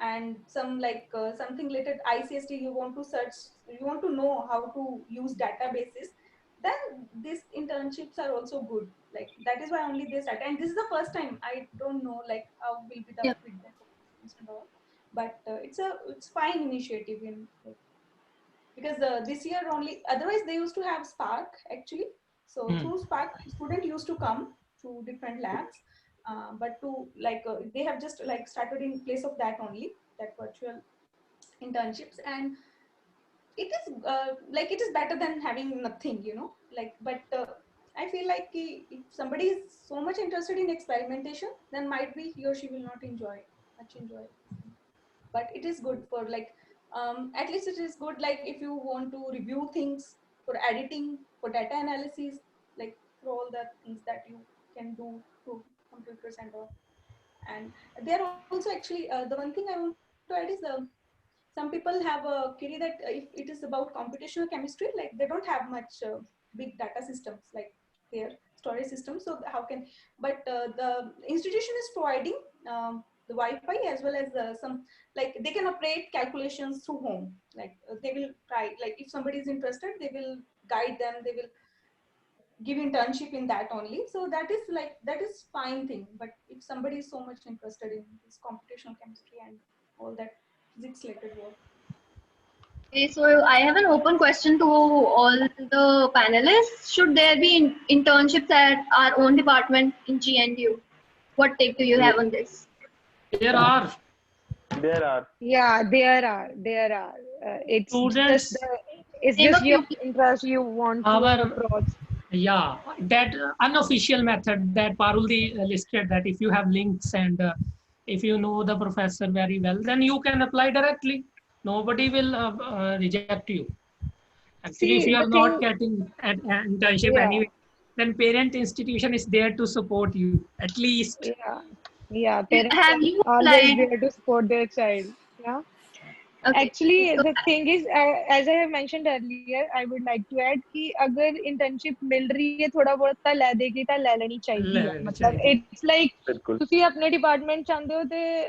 and something related ICST, you want to search, you want to know how to use databases, then these internships are also good. Like that is why only they start. And this is the first time. I don't know like how will be the Yeah. feedback of students and all, but it's fine initiative in. Because this year only, otherwise they used to have Spark actually. So through Spark, student used to come to different labs, but to they have just like started in place of that only, that virtual internships. And it is like it is better than having nothing, you know, like, but I feel like if somebody is so much interested in experimentation, then might be he or she will not enjoy it. But it is good for like, at least it is good like if you want to review things, for editing, for data analysis, like for all the things that you can do through computers and all. And there are also actually the one thing I want to add is some people have a query that if it is about computational chemistry, like they don't have much big data systems like their storage system. So how can, but the institution is providing the Wi-Fi as well as some, like they can operate calculations through home. Like they will try, like if somebody is interested, they will guide them, they will give internship in that only. So that is like, that is fine thing. But if somebody is so much interested in this computational chemistry and all that physics related work. Okay, so I have an open question to all the panelists. Should there be internships at our own department in GNU? What take do you have on this? There are. Yeah, there are. It's Students, just it's just your interest you want to approach. Yeah, that unofficial method that Parul listed, that if you have links and if you know the professor very well, then you can apply directly. Nobody will reject you. Actually, if you are not getting an internship anyway, then parent institution is there to support you at least. Yeah, parents are always there to support their child. Yeah. Okay. Actually, the thing is, as I have mentioned earlier, I would like to add कि अगर internship मिल रही है थोड़ा बहुत ਤਾਂ ਲੈ देगी ਤਾਂ ਲੈ ਲੈਣੀ ਚਾਹੀਦੀ ਹੈ मतलब it's like ਤੁਸੀਂ ਆਪਣੇ department ਚਾਹੁੰਦੇ ਹੋ ਤੇ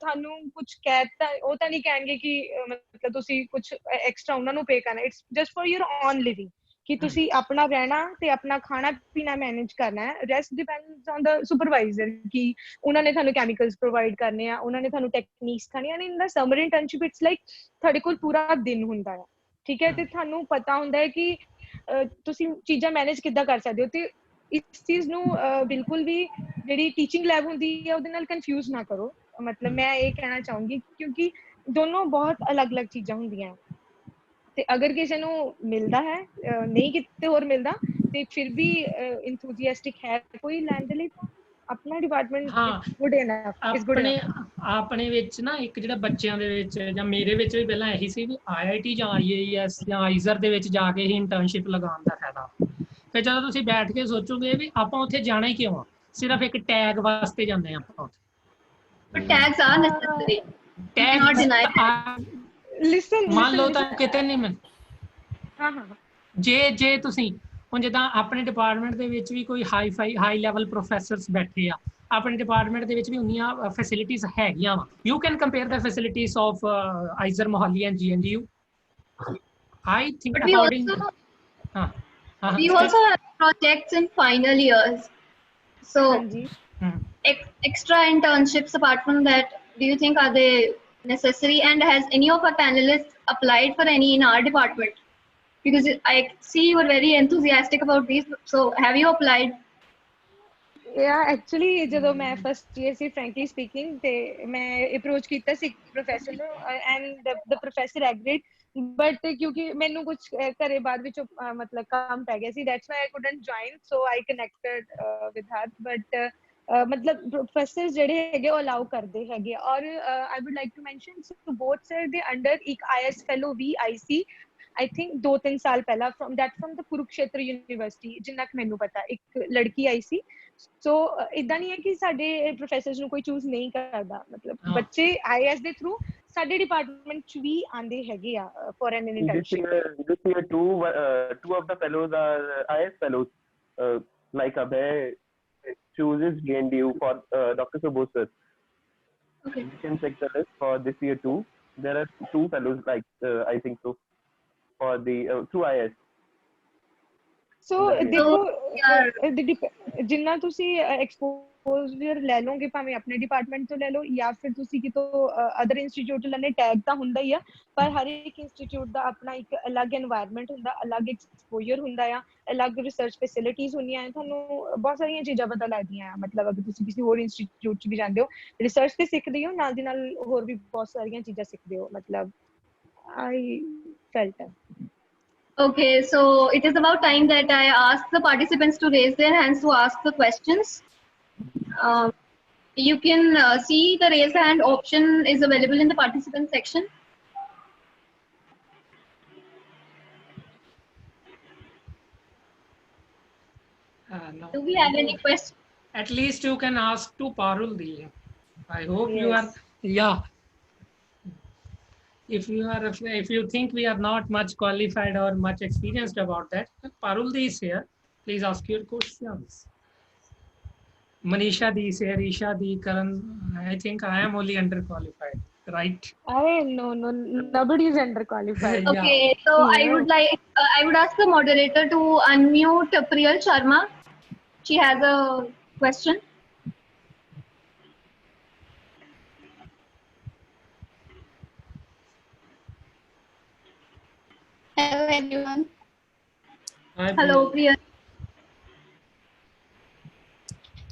ਤੁਹਾਨੂੰ ਕੁਝ ਕਹਿਤਾ ਉਹ ਤਾਂ ਨਹੀਂ ਕਹਿਣਗੇ ਕਿ ਮਤਲਬ ਤੁਸੀਂ ਕੁਝ extra ਉਹਨਾਂ ਨੂੰ pay ਕਰਨਾ it's just for your own living कि ਤੁਸੀਂ ਆਪਣਾ ਰਹਿਣਾ ਤੇ ਆਪਣਾ ਖਾਣਾ ਪੀਣਾ ਮੈਨੇਜ ਕਰਨਾ ਹੈ rest depends on the supervisor ਕਿ ਉਹਨਾਂ ਨੇ ਤੁਹਾਨੂੰ chemicals provide ਕਰਨੇ ਆ ਉਹਨਾਂ ਨੇ ਤੁਹਾਨੂੰ techniques ਕਰਨੀਆਂ ਨੇ in the summer internship it's like ਤੁਹਾਡੇ ਕੋਲ ਪੂਰਾ ਦਿਨ ਹੁੰਦਾ ਹੈ ਠੀਕ ਹੈ ਤੇ ਤੁਹਾਨੂੰ ਪਤਾ ਹੁੰਦਾ ਹੈ ਕਿ ਤੁਸੀਂ ਚੀਜ਼ਾਂ ਮੈਨੇਜ ਕਿੱਦਾਂ ਕਰ ਸਕਦੇ ਹੋ ਤੇ ਇਸ ਚੀਜ਼ ਨੂੰ ਬਿਲਕੁਲ ਵੀ ਜਿਹੜੀ ਟੀਚਿੰਗ ਲੈਬ ਹੁੰਦੀ ਹੈ ਉਹਦੇ ਨਾਲ ਕਨਫਿਊਜ਼ ਨਾ ਕਰੋ ਮਤਲਬ ਮੈਂ ਇਹ ਕਹਿਣਾ ਚਾਹੂੰਗੀ ਕਿਉਂਕਿ ਦੋਨੋਂ ਬਹੁਤ ਅਲੱਗ-ਅਲੱਗ ਚੀਜ਼ਾਂ ਹੁੰਦੀਆਂ ਤੇ ਅਗਰ ਕਿਸੇ ਨੂੰ ਮਿਲਦਾ ਹੈ ਨਹੀਂ ਕਿਤੇ ਹੋਰ ਮਿਲਦਾ ਤੇ ਫਿਰ ਵੀ enthusiastic ਹੈ ਕੋਈ ਲੈਣ ਦੇ ਲਈ ਆਪਣਾ department good enough is good ਆਪਣੇ ਵਿੱਚ ਨਾ ਇੱਕ ਜਿਹੜਾ ਬੱਚਿਆਂ ਦੇ ਵਿੱਚ ਜਾਂ ਮੇਰੇ ਵਿੱਚ ਵੀ ਪਹਿਲਾਂ ਇਹੀ ਸੀ ਵੀ IIT ਜਾਂ IAS ਜਾਂ ਆਈਜ਼ਰ ਦੇ ਵਿੱਚ ਜਾ ਕੇ ਹੀ ਇੰਟਰਨਸ਼ਿਪ ਲਗਾਉਣ ਦਾ ਫਾਇਦਾ ਫਿਰ ਜਦੋਂ ਤੁਸੀਂ ਬੈਠ ਕੇ ਸੋਚੋਗੇ ਵੀ ਆਪਾਂ ਉੱਥੇ ਜਾਣਾ ਹੀ ਕਿਉਂ ਆ ਸਿਰਫ ਇੱਕ ਟੈਗ ਵਾਸਤੇ ਜਾਂਦੇ ਆਪਾਂ ਉੱਥੇ ਟੈਗਸ ਆਰ ਨੈਸੈਸਰੀ ਟੈਗ ਨਾਟ ਡਿਨਾਈ ਲਿਸਨ ਮੰਨ ਲਓ ਤਾਂ ਕਿਤੇ ਨਹੀਂ ਮੈਂ ਜੇ ਤੁਸੀਂ ਹੁਣ ਜਿੱਦਾਂ ਆਪਣੇ ਡਿਪਾਰਟਮੈਂਟ ਦੇ ਵਿੱਚ ਵੀ ਕੋਈ ਹਾਈ ਲੈਵਲ ਪ੍ਰੋਫੈਸਰਸ ਬੈਠੇ ਆ ਆਪਣੇ ਡਿਪਾਰਟਮੈਂਟ ਦੇ ਵਿੱਚ ਵੀ ਉਨੀਆਂ ਫੈਸਿਲਿਟੀਜ਼ ਹੈਗੀਆਂ ਵਾ you can compare the facilities of IISER Mohali and GNU I think according we also have projects in final years so extra internships apart from that do you think are they necessary and has any of our panelists applied for any in our department because I see you are very enthusiastic about these so have you applied yeah actually ਜਦੋਂ ਮੈਂ first year ਸੀ frankly speaking ਤੇ ਮੈਂ approach ਕੀਤਾ ਸੀ professor ਨੂੰ and the professor agreed but ਕਿਉਂਕਿ ਮੈਨੂੰ ਕੁਝ ਘਰੇ ਬਾਅਦ ਵਿੱਚ ਮਤਲਬ ਕੰਮ ਪੈ ਗਿਆ ਸੀ that's why I couldn't join so I connected with her but ਮਤਲਬ professors ਜਿਹੜੇ ਹੈਗੇ ਉਹ allow ਕਰਦੇ ਹੈਗੇ ਔਰ I would like to mention so both sir ਦੇ under ਇੱਕ IS fellow we I C I think 2-3 ਸਾਲ ਪਹਿਲਾਂ from the Kurukshetra University ਜਿੰਨਾ ਕਿ ਮੈਨੂੰ ਪਤਾ ਇੱਕ ਲੜਕੀ ਆਈ ਸੀ ਸੋ ਇਦਾਂ ਨਹੀਂ ਹੈ ਕਿ ਸਾਡੇ ਪ੍ਰੋਫੈਸਰਸ ਨੂੰ ਕੋਈ ਚੂਜ਼ ਨਹੀਂ ਕਰਦਾ ਮਤਲਬ ਬੱਚੇ IAS ਦੇ ਥਰੂ ਸਾਡੇ ਡਿਪਾਰਟਮੈਂਟ ਚ ਵੀ ਆਂਦੇ ਹੈਗੇ ਆ for an internship this year two of the fellows are IAS fellows like Abhay chooses GNDU for Dr. Subodh sir okay you can check the list for this year too there are two fellows like I think so for the through IAS so ਦੇਖੋ ਜਿੰਨਾ ਤੁਸੀਂ exposure ਲੈ ਲਓਗੇ ਭਾਵੇਂ ਆਪਣੇ department ਤੋਂ ਲੈ ਲਓ ਜਾਂ ਫਿਰ ਤੁਸੀਂ ਕਿਤੋਂ ਅਦਰ ਇੰਸਟੀਚਿਊਟ ਲੈਣੇ ਟੈਗ ਤਾਂ ਹੁੰਦਾ ਹੀ ਆ ਪਰ ਹਰ ਇੱਕ ਇੰਸਟੀਚਿਊਟ ਦਾ ਆਪਣਾ ਇੱਕ ਅਲੱਗ এনवायरमेंट ਹੁੰਦਾ ਅਲੱਗ ਐਕਸਪੋਜ਼ਰ ਹੁੰਦਾ ਆ ਅਲੱਗ ਰਿਸਰਚ ਫੈਸਿਲਿਟੀਜ਼ ਹੁੰਦੀਆਂ ਆ ਤੁਹਾਨੂੰ ਬਹੁਤ ਸਾਰੀਆਂ ਚੀਜ਼ਾਂ ਪਤਾ ਲੱਗਦੀਆਂ ਆ ਮਤਲਬ ਅਗਰ ਤੁਸੀਂ ਕਿਸੇ ਹੋਰ ਇੰਸਟੀਚਿਊਟ 'ਚ ਵੀ ਜਾਂਦੇ ਹੋ ਰਿਸਰਚ ਤੇ ਸਿੱਖਦੇ ਹੋ ਨਾਲ ਦੀ ਨਾਲ ਹੋਰ ਵੀ ਬਹੁਤ ਸਾਰੀਆਂ ਚੀਜ਼ਾਂ ਸਿੱਖਦੇ ਹੋ ਮਤਲਬ felt. Okay, so it is about time that I ask the participants to raise their hands to ask the questions. You can see the raise hand option is available in the participant section. No. Do we have any questions? At least you can ask to Parul. I hope you are. Yes. Yeah. If you think we are not much qualified or much experienced about that, Parul is here. Please ask your questions. Manisha is here. Isha Di, Karan. I think I am only underqualified, right? No, nobody is underqualified. Yeah. Okay, so I would ask the moderator to unmute Priyal Sharma. She has a question. Hello everyone. Hi, Hello, Priyal.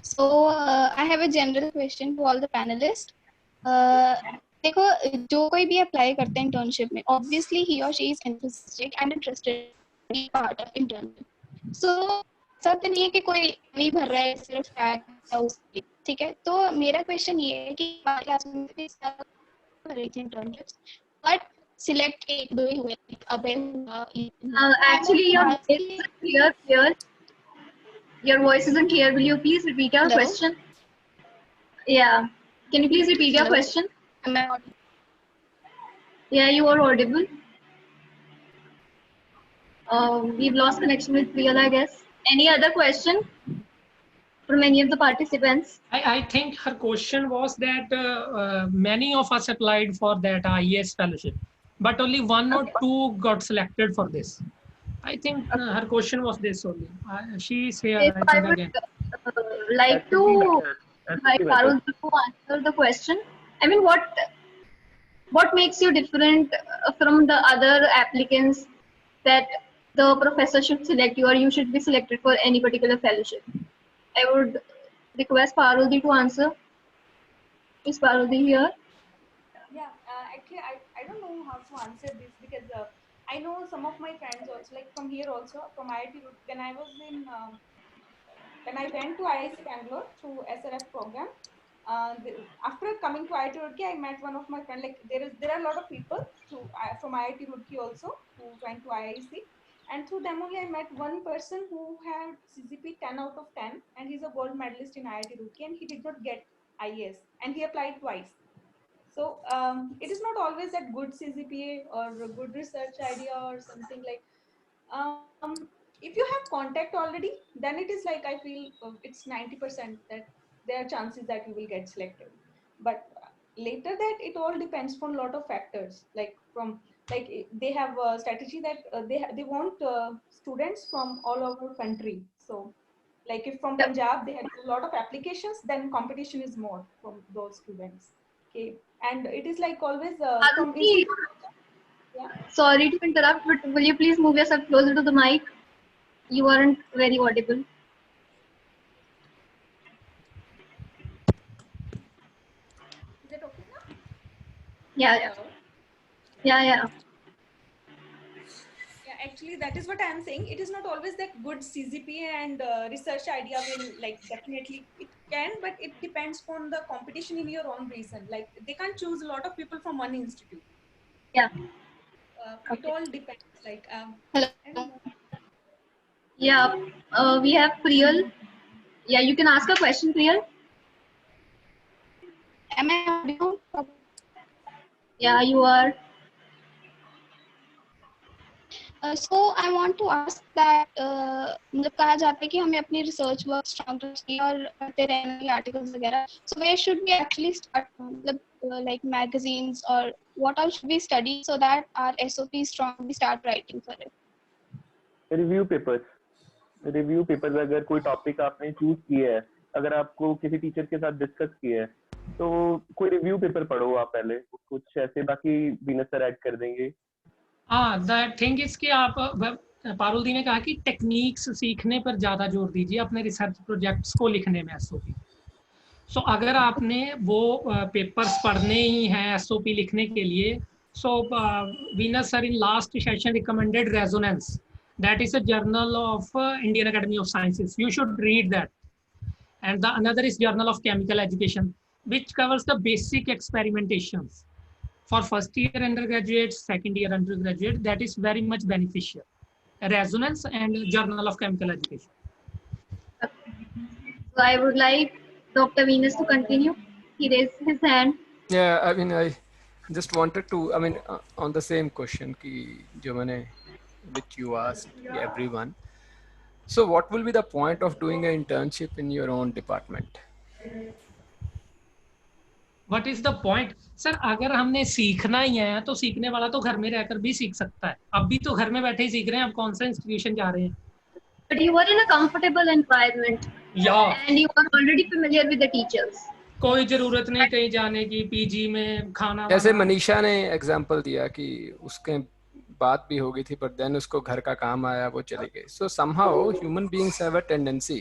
So I have a general question to all the panelists. देखो जो कोई भी apply करते हैं internship में obviously he or she is enthusiastic and interested to be part of internship. So सब तो नहीं है कि कोई नहीं भर रहा है सिर्फ टैग ठीक है. तो मेरा क्वेश्चन ये है कि हमारे क्लास में भी कर रही थी इंटर्नशिप्स बट सिलेक्ट एक दो ही हुए. अबे Actually your voice isn't clear. Your voice isn't clear. Will you please repeat your question? Yeah. Can you please repeat your question? Am I audible? Yeah, you are audible. We've lost connection with Priyal, I guess. Any other question from any of the participants? I think her question was that many of us applied for that IES fellowship, but only one or two got selected for this. I think her question was this only. She is here. If I would like to Parul to answer the question. I mean, what makes you different from the other applicants that the professor should select you or you should be selected for any particular fellowship? I would request Parul to answer. Is Parul here? Yeah, actually, I don't know how to answer this because I know some of my friends also, like from here also, from IIT, when I was in, when I went to IIT Bangalore through SRF program, after coming to IIT Roorkee, I met one of my friends, like there are a lot of people from IIT Roorkee also who went to IIC. And through them only, I met one person who had CGP 10 out of 10, and he's a gold medalist in IIT Roorkee, and he did not get IES, and he applied twice. So it is not always that good CGPA or a good research idea or something like. If you have contact already, then it is like I feel it's 90% that there are chances that you will get selected. But later that it all depends on a lot of factors, like they have a strategy that they want students from all over country. So like if from Punjab they had a lot of applications, then competition is more from those students. Okay, and it is like always from yeah. Sorry to interrupt, but will you please move yourself closer to the mic? You aren't very audible. Is it okay now? Yeah. Yeah. Actually, that is what I am saying. It is not always that good CGPA and research idea will like definitely it can, but it depends on the competition in your own region. Like they can't choose a lot of people from one institute. Yeah. It all depends. Like Hello. Yeah. We have Priyal. Yeah, you can ask a question, Priyal. Am I audible? Yeah, you are. So I want to ask that मतलब कहा जाता है कि हमें अपनी research work strong रखनी और करते रहना articles वगैरह. So where should we actually start from? मतलब like magazines or what all should we study so that our SOP is strong, we start writing for it? Review papers अगर कोई topic आपने choose किया है, अगर आपको किसी टीचर के साथ डिस्कस किया है, तो कोई रिव्यू पेपर पढ़ो आप पहले, कुछ ऐसे, बाकी बीनस सर ऐड कर देंगे. द थिंग इज कि आप पारुल दी ने कहा कि टेक्निक्स सीखने पर ज़्यादा जोर दीजिए अपने रिसर्च प्रोजेक्ट्स को लिखने में एसओपी. सो अगर आपने वो पेपर्स पढ़ने ही हैं एसओपी लिखने के लिए, So Venus sir in last session recommended Resonance. That is a journal of Indian Academy of Sciences. You should read that. And the another is Journal of Chemical Education, which covers the basic experimentations for first year undergraduates, second year undergraduate. That is very much beneficial. Resonance and Journal of Chemical Education. So I would like Dr. Venus to continue. He raised his hand. Yeah, I mean, I just wanted to, I mean, on the same question ki jo maine, which you asked everyone. So what will be the point of doing an internship in your own department? What is the point? Sir अगर हमने सीखना ही है तो सीखने वाला तो घर में रहकर भी सीख सकता है. अब भी तो घर में बैठे ही सीख रहे हैं. अब कौन सा इंस्टीट्यूशन जा रहे हैं? But you are in a comfortable environment. Yeah. And you are already familiar with the teachers. कोई जरूरत नहीं कहीं जाने की. पीजी में खाना. जैसे मनीषा ने एग्जांपल दिया कि उसके बात भी हो गई थी, but then उसको घर का काम आया, वो चली गई. So somehow human beings have a tendency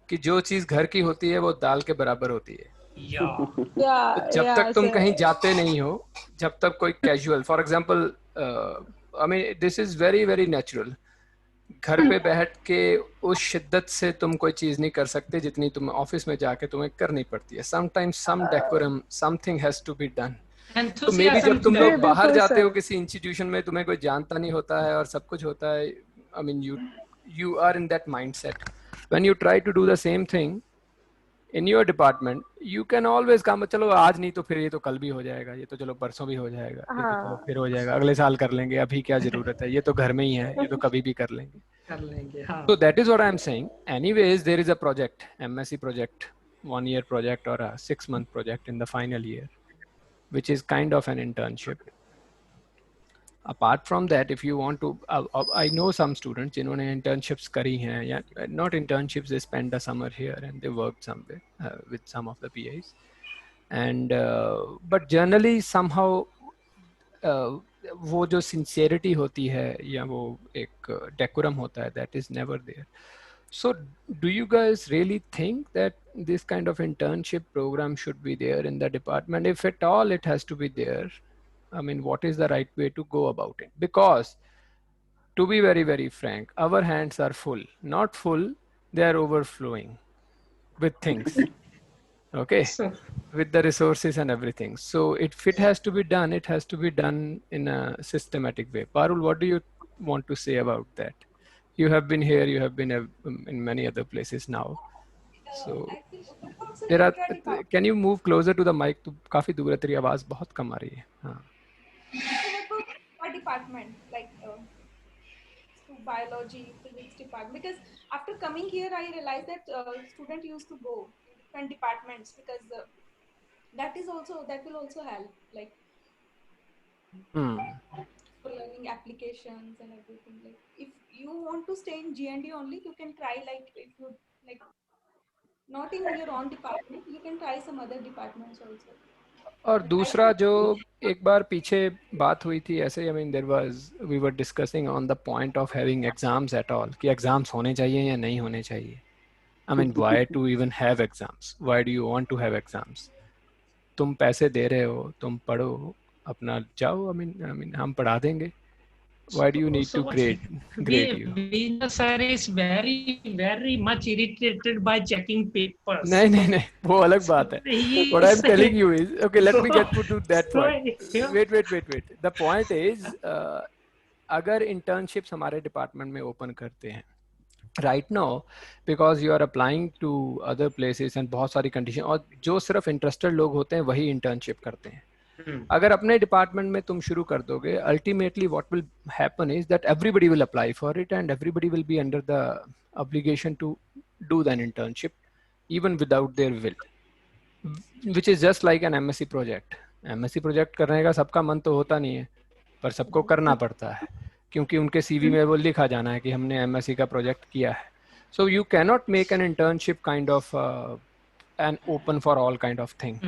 कि जो चीज घर की होती है वो दाल के बराबर होती है. जब तक तुम कहीं जाते नहीं हो, जब तक कोई casual, for example, I mean this is very very natural. घर पे बैठ के उस शिद्दत से तुम कोई चीज नहीं कर सकते जितनी तुम ऑफिस में जाके तुम्हें करनी पड़ती है. Sometimes some decorum, something has to be done. तो मे बी जब तुम लोग बाहर जाते हो किसी इंस्टीट्यूशन में, तुम्हें कोई जानता नहीं होता है और सब कुछ होता है. I mean you are in that mindset. When you try to do the same thing in your department, you can always come, चलो आज नहीं तो फिर ये तो कल भी हो जाएगा, ये तो चलो परसों भी हो जाएगा, ये तो चलो फिर हो जाएगा, अगले साल कर लेंगे, अभी क्या जरूरत है, ये तो घर में ही है, ये तो कभी भी कर लेंगे. So that is what I am saying. Anyways, there is a project, MSc project, 1 year project or a 6-month project in the final year, which is kind of an internship. Apart from that, if you want to, I know some students जिन्होंने internships करी हैं, या not internships, they spend the summer here and they work somewhere with some of the PAs, and but generally somehow वो जो sincerity होती है या वो एक decorum होता है, that is never there. So do you guys really think that this kind of internship program should be there in the department? If at all it has to be there, I mean, what is the right way to go about it? Because to be very, very frank, our hands are full. Not full, they are overflowing with things. Okay, with the resources and everything. So if it has to be done, it has to be done in a systematic way. Parul, what do you want to say about that? You have been here, you have been in many other places now. So there are, can you move closer to the mic? तो काफी दूर है, तेरी आवाज बहुत कम आ रही है. हाँ. What department, like biology, physics department? Because after coming here, I realized that students used to go in different departments, because that will also help, like for learning applications and everything. Like if you want to stay in G&D only, you can try, like if you like not in your own department, you can try some other departments also. और दूसरा जो एक बार पीछे बात हुई थी ऐसे, I mean we were discussing on the point of having exams at all, कि exams होने चाहिए या नहीं होने चाहिए. I mean, why to even have exams? Why do you want to have exams? तुम पैसे दे रहे हो, तुम पढ़ो, अपना जाओ. I mean हम पढ़ा देंगे. Why do you need to grade you? Venus sir is very, very much irritated by checking papers. नहीं, वो अलग बात है. What I'm telling you is, okay, let me get to that point. Wait. The point is, अगर internships हमारे department में open करते हैं, right now, because you are applying to other places and बहुत सारी condition, और जो सिर्फ interested लोग होते हैं वही internship करते हैं. अगर अपने डिपार्टमेंट में तुम शुरू कर दोगे, ultimately what will happen is that everybody will apply for it and everybody will be under the obligation to do an internship even without their will, which is just like an MSc project. MSc project करने का सबका मन तो होता नहीं है, पर सबको करना पड़ता है क्योंकि उनके CV में वो लिखा जाना है कि हमने MSc का प्रोजेक्ट किया है. So you cannot make an internship kind of an open for all kind of thing.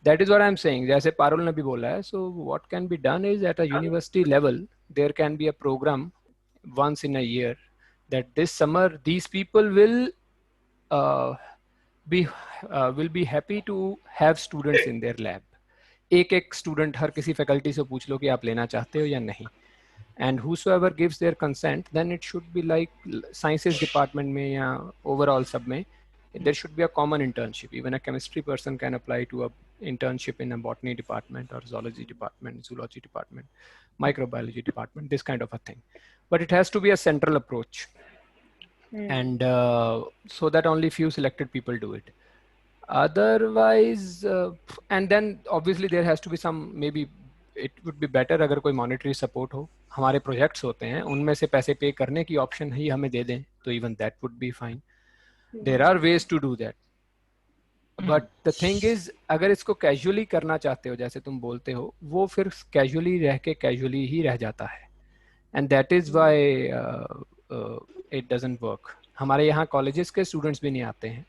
That is what I'm saying. जैसे पारुल ने भी बोला है. So what can be done is at a university level, there can be a program once in a year that this summer these people will be happy to have students in their lab. एक एक student हर किसी faculty से पूछ लो कि आप लेना चाहते हो या नहीं. And whosoever gives their consent, then it should be like sciences department में या overall सब में there should be a common internship. Even a chemistry person can apply to a internship in a botany department or zoology department, zoology department, microbiology department, this kind of a thing. But it has to be a central approach. And so that only few selected people do it. Otherwise, and then obviously there has to be some, maybe it would be better अगर कोई monetary support हो. हमारे projects होते हैं, उनमें से पैसे pay करने की option ही हमें दे दें, तो even that would be fine. There are ways to do that. But the thing is, अगर इसको casually करना चाहते हो, जैसे तुम बोलते हो, वो फिर casually रह के casually ही रह जाता है. And that is why it doesn't work. हमारे यहाँ colleges के students भी नहीं आते हैं.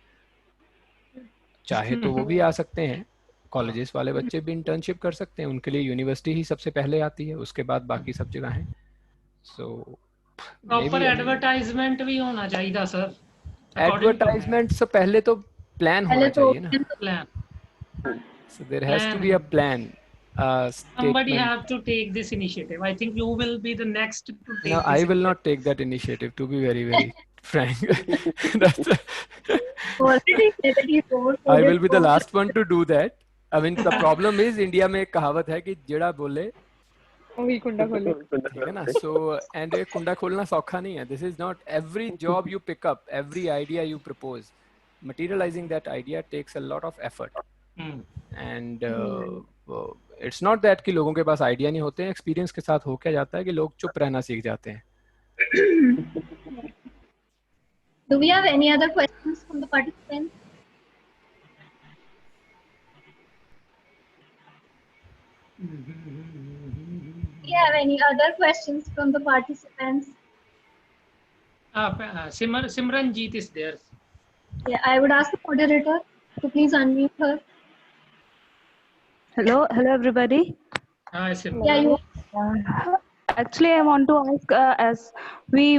चाहे तो वो भी आ सकते हैं, कॉलेजेस वाले बच्चे भी इंटर्नशिप कर सकते हैं, उनके लिए यूनिवर्सिटी ही सबसे पहले आती है, उसके बाद बाकी सब जगह हैं. सो प्रॉपर एडवर्टाइजमेंट भी होना चाहिए सर. एडवर्टाइजमेंट से पहले तो प्लान होना चाहिए ना. Plan. So there has to be a plan. Somebody have to take this initiative. I think you will be the next to take. No, I will not take that initiative, to be very, very frank. I will be the last one to do that. I mean, the problem is India में एक कहावत है कि जेड़ा बोले वही कुंडा खोले. ठीक है ना. So and एक कुंडा खोलना सौखा नहीं है. This is not every job you pick up, every idea you propose. Materializing that idea takes a lot of effort. And it's not that कि लोगों के पास आइडिया नहीं होते हैं. एक्सपीरियंस के साथ हो क्या जाता है कि लोग चुप रहना सीख जाते हैं. Do we have any other questions from the participants? Do you have any other questions from the participants? Simranjeet is there. Yeah, I would ask the moderator to please unmute her. Hello everybody. Hi, Simran. Yeah, you. Actually, I want to ask, as we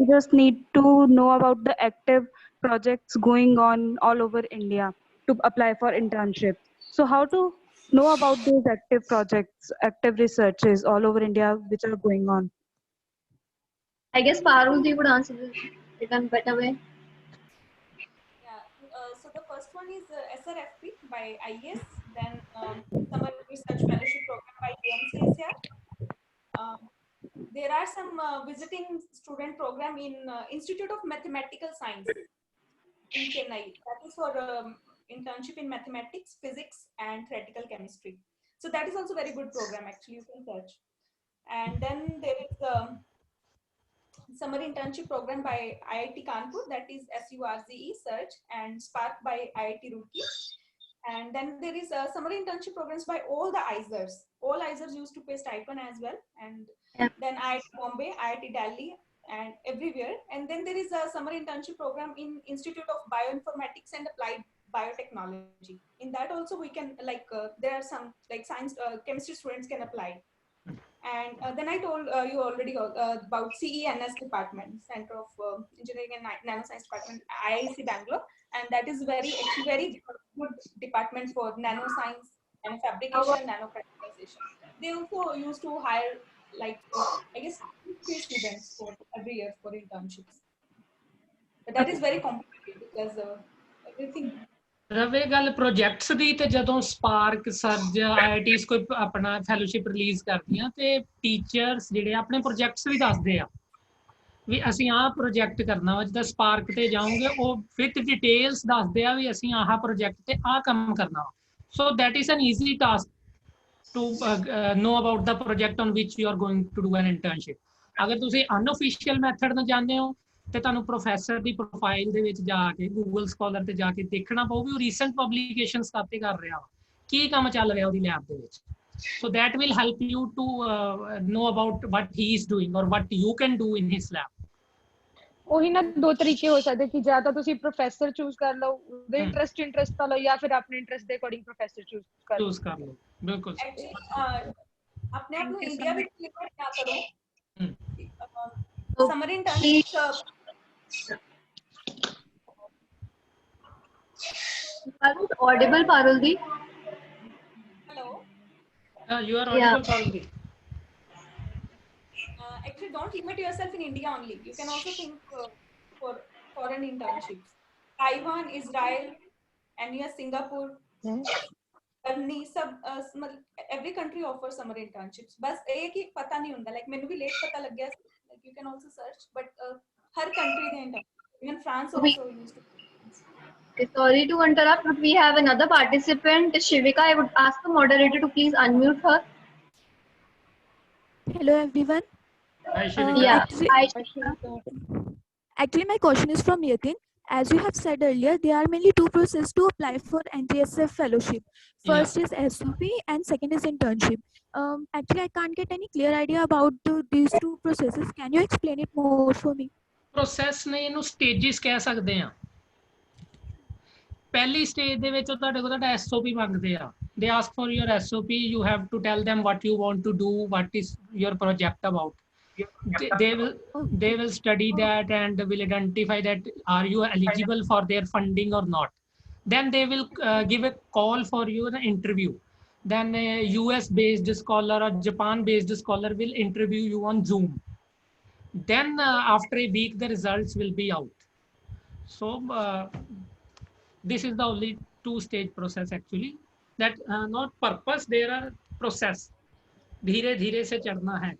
just need to know about the active projects going on all over India to apply for internship. So how to know about those active projects, active researches all over India which are going on? I guess Parul would answer this in a better way. Yeah. So the first one is SRFP by IES, then Summer Research Fellowship Program by UMCSR. There are some visiting student program in Institute of Mathematical Science in Chennai. That is for internship in mathematics, physics, and theoretical chemistry. So that is also very good program. Actually, you can search. And then there is the summer internship program by IIT Kanpur. That is SURZE Search and Spark by IIT Roorkee. And then there is summer internship programs by all the IISERs. All IISERs used to pay stipend as well. And then IIT Bombay, IIT Delhi, and everywhere. And then there is a summer internship program in Institute of Bioinformatics and Applied Biotechnology. In that also we can, like, there are some like science, chemistry students can apply. And then I told you already about CENS department, Center of Engineering and Nanoscience Department, IIC Bangalore. And that is very good department for nanoscience and fabrication, nanochemicalization. They also used to hire like I guess 3 students for every year for internships. But that is very complicated because everything. रवे गल projects दी ते जदों spark surge IITs कोई अपना fellowship release करदियां ते teachers जिहड़े अपने प्रोजेक्ट्स भी दसदे आ ਵੀ ਅਸੀਂ ਆਹ ਪ੍ਰੋਜੈਕਟ ਕਰਨਾ ਵਾ ਜਿੱਦਾਂ ਸਪਾਰਕ ਤੇ ਜਾਓਗੇ ਉਹ ਵਿਦ ਡਿਟੇਲਸ ਦੱਸਦੇ ਆ ਵੀ ਅਸੀਂ ਆਹ ਪ੍ਰੋਜੈਕਟ ਤੇ ਆਹ ਕੰਮ ਕਰਨਾ ਵਾ so that is an easy task to know about the project on which you are going to do an internship ਅਗਰ ਤੁਸੀਂ ਅਨਓਫੀਸ਼ੀਅਲ ਮੈਥਡ ਨਾਲ ਜਾਂਦੇ ਹੋ ਤੇ ਤੁਹਾਨੂੰ ਪ੍ਰੋਫੈਸਰ ਦੀ ਪ੍ਰੋਫਾਈਲ ਦੇ ਵਿੱਚ ਜਾ ਕੇ ਗੂਗਲ ਸਕਾਲਰ ਤੇ ਜਾ ਕੇ ਦੇਖਣਾ ਪਊਗੀ ਉਹ ਰੀਸੈਂਟ ਪਬਲੀਕੇਸ਼ਨਸ ਕਾਤੇ ਕਰ ਰਿਹਾ ਵਾ ਕੀ ਕੰਮ ਚੱਲ ਰਿਹਾ ਉਹਦੀ ਲੈਬ ਦੇ ਵਿੱਚ so that will help you to know about what he is doing or what you can do in his lab ਉਹੀ ਨਾ ਦੋ ਤਰੀਕੇ ਹੋ ਸਕਦੇ ਕਿ ਜਾਂ ਤਾਂ ਤੁਸੀਂ ਪ੍ਰੋਫੈਸਰ ਚੂਜ਼ ਕਰ ਲਓ ਉਹਦੇ ਇੰਟਰਸਟ ਤਾਂ ਲਓ ਜਾਂ ਫਿਰ ਆਪਣੇ ਇੰਟਰਸਟ ਦੇ ਅਕੋਰਡਿੰਗ ਪ੍ਰੋਫੈਸਰ ਚੂਜ਼ ਕਰ ਲਓ ਬਿਲਕੁਲ ਆਪਣੇ ਆਪ ਨੂੰ ਇੰਡੀਆ ਵਿੱਚ ਲਿਮਿਟ ਨਾ ਕਰੋ summer internship Parul audible Parul di hello You are Yeah. audible, Parvati. Actually, don't limit yourself in India only. You can also think for foreign internships. Taiwan, Israel, and yes, Singapore, Germany, every country offers summer internships. बस एक ही पता नहीं होता. Like मैंने भी late पता लग गया. Like you can also search, but her country they internship. Even France also used to. Sorry to interrupt, but we have another participant, Shivika. I would ask the moderator to please unmute her. Hello everyone. Hi, Shivika. Yeah. Actually, my question is from Yatin. As you have said earlier, there are mainly two processes to apply for NGSF fellowship. First is SOP and second is internship. Actually, I can't get any clear idea about these two processes. Can you explain it more for me? Process ਨੇ ਇਹਨੂੰ stages ਕਹਿ ਸਕਦੇ ਆ. ਪਹਿਲੀ stage ਦੇ ਵਿੱਚ ਤੁਹਾਡੇ ਕੋਲ ਤੁਹਾਡਾ SOP ਮੰਗਦੇ ਆ. They ask for your SOP. You have to tell them what you want to do, what is your project about. They will study that and will identify that are you eligible for their funding or not. Then they will give a call for you an interview. Then a US based scholar or Japan based scholar will interview you on Zoom. Then after a week the results will be out. So this is the only two-stage process actually. That not purpose, there are process. धीरे धीरे से चढ़ना है.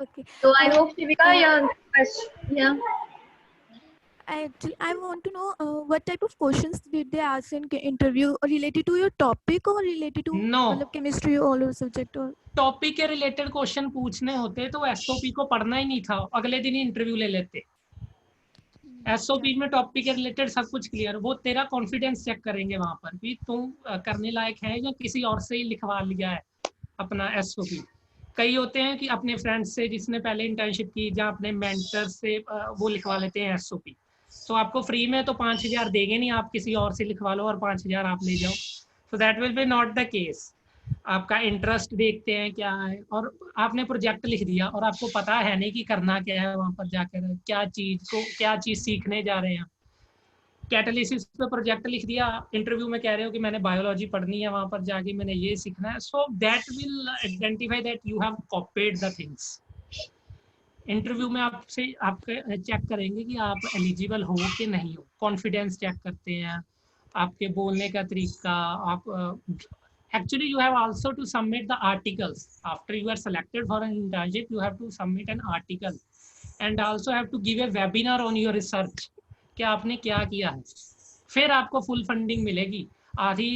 Okay. So I hope Shivika, yeah. I want to know what type of questions did they ask in interview, related to your topic or related to chemistry or all subject or topic के related question पूछने होते तो SOP को पढ़ना ही नहीं था, अगले दिन ही इंटरव्यू ले लेते. एसओपी में टॉपिक के रिलेटेड सब कुछ क्लियर, वो तेरा कॉन्फिडेंस चेक करेंगे वहां पर भी तुम करने लायक है या किसी और से ही लिखवा लिया है अपना एसओपी. कई होते हैं कि अपने फ्रेंड्स से जिसने पहले इंटर्नशिप की या अपने मेंटर से वो लिखवा लेते हैं एसओपी. तो आपको फ्री में तो 5,000 देंगे नहीं, आप किसी और से लिखवा लो और 5,000 आप ले जाओ. So that will be not the case. आपका इंटरेस्ट देखते हैं क्या है, और आपने प्रोजेक्ट लिख दिया और आपको पता है नहीं कि करना क्या है वहां पर जाकर, क्या चीज सीखने जा रहे हैं. कैटालिसिस पे प्रोजेक्ट लिख दिया, इंटरव्यू में कह रहे हो कि मैंने बायोलॉजी पढ़नी है, वहां पर जाके मैंने ये सीखना है. So that will identify that you have copied the things. Interview में आपसे चेक करेंगे कि आप एलिजिबल हो कि नहीं हो. कॉन्फिडेंस चेक करते हैं, आपके बोलने का तरीका. आप actually you have also to submit the articles after you are selected for an internship. You have to submit an article and also have to give a webinar on your research कि आपने क्या किया है. फिर आपको full funding मिलेगी. आधी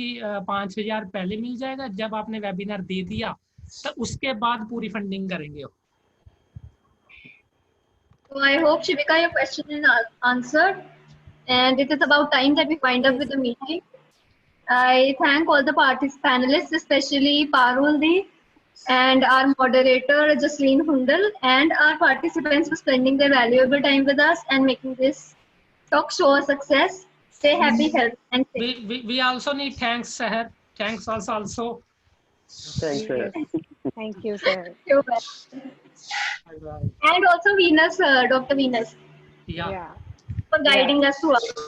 5,000 पहले मिल जाएगा, जब आपने वेबिनार दे दिया तो उसके बाद पूरी फंडिंग करेंगे. So I hope Shivika your question is answered, and it is about time that we wind up with the meeting. I thank all the panelists, especially Parul and our moderator Jasleen Hundal, and our participants for spending their valuable time with us and making this talk show a success. Stay happy, healthy, and safe. We also need thanks, Sahar. Thanks also. Thanks, sir. Thank you, sir. You're welcome. Bye-bye. And also Venus, Dr. Venus, Yeah. for guiding us throughout.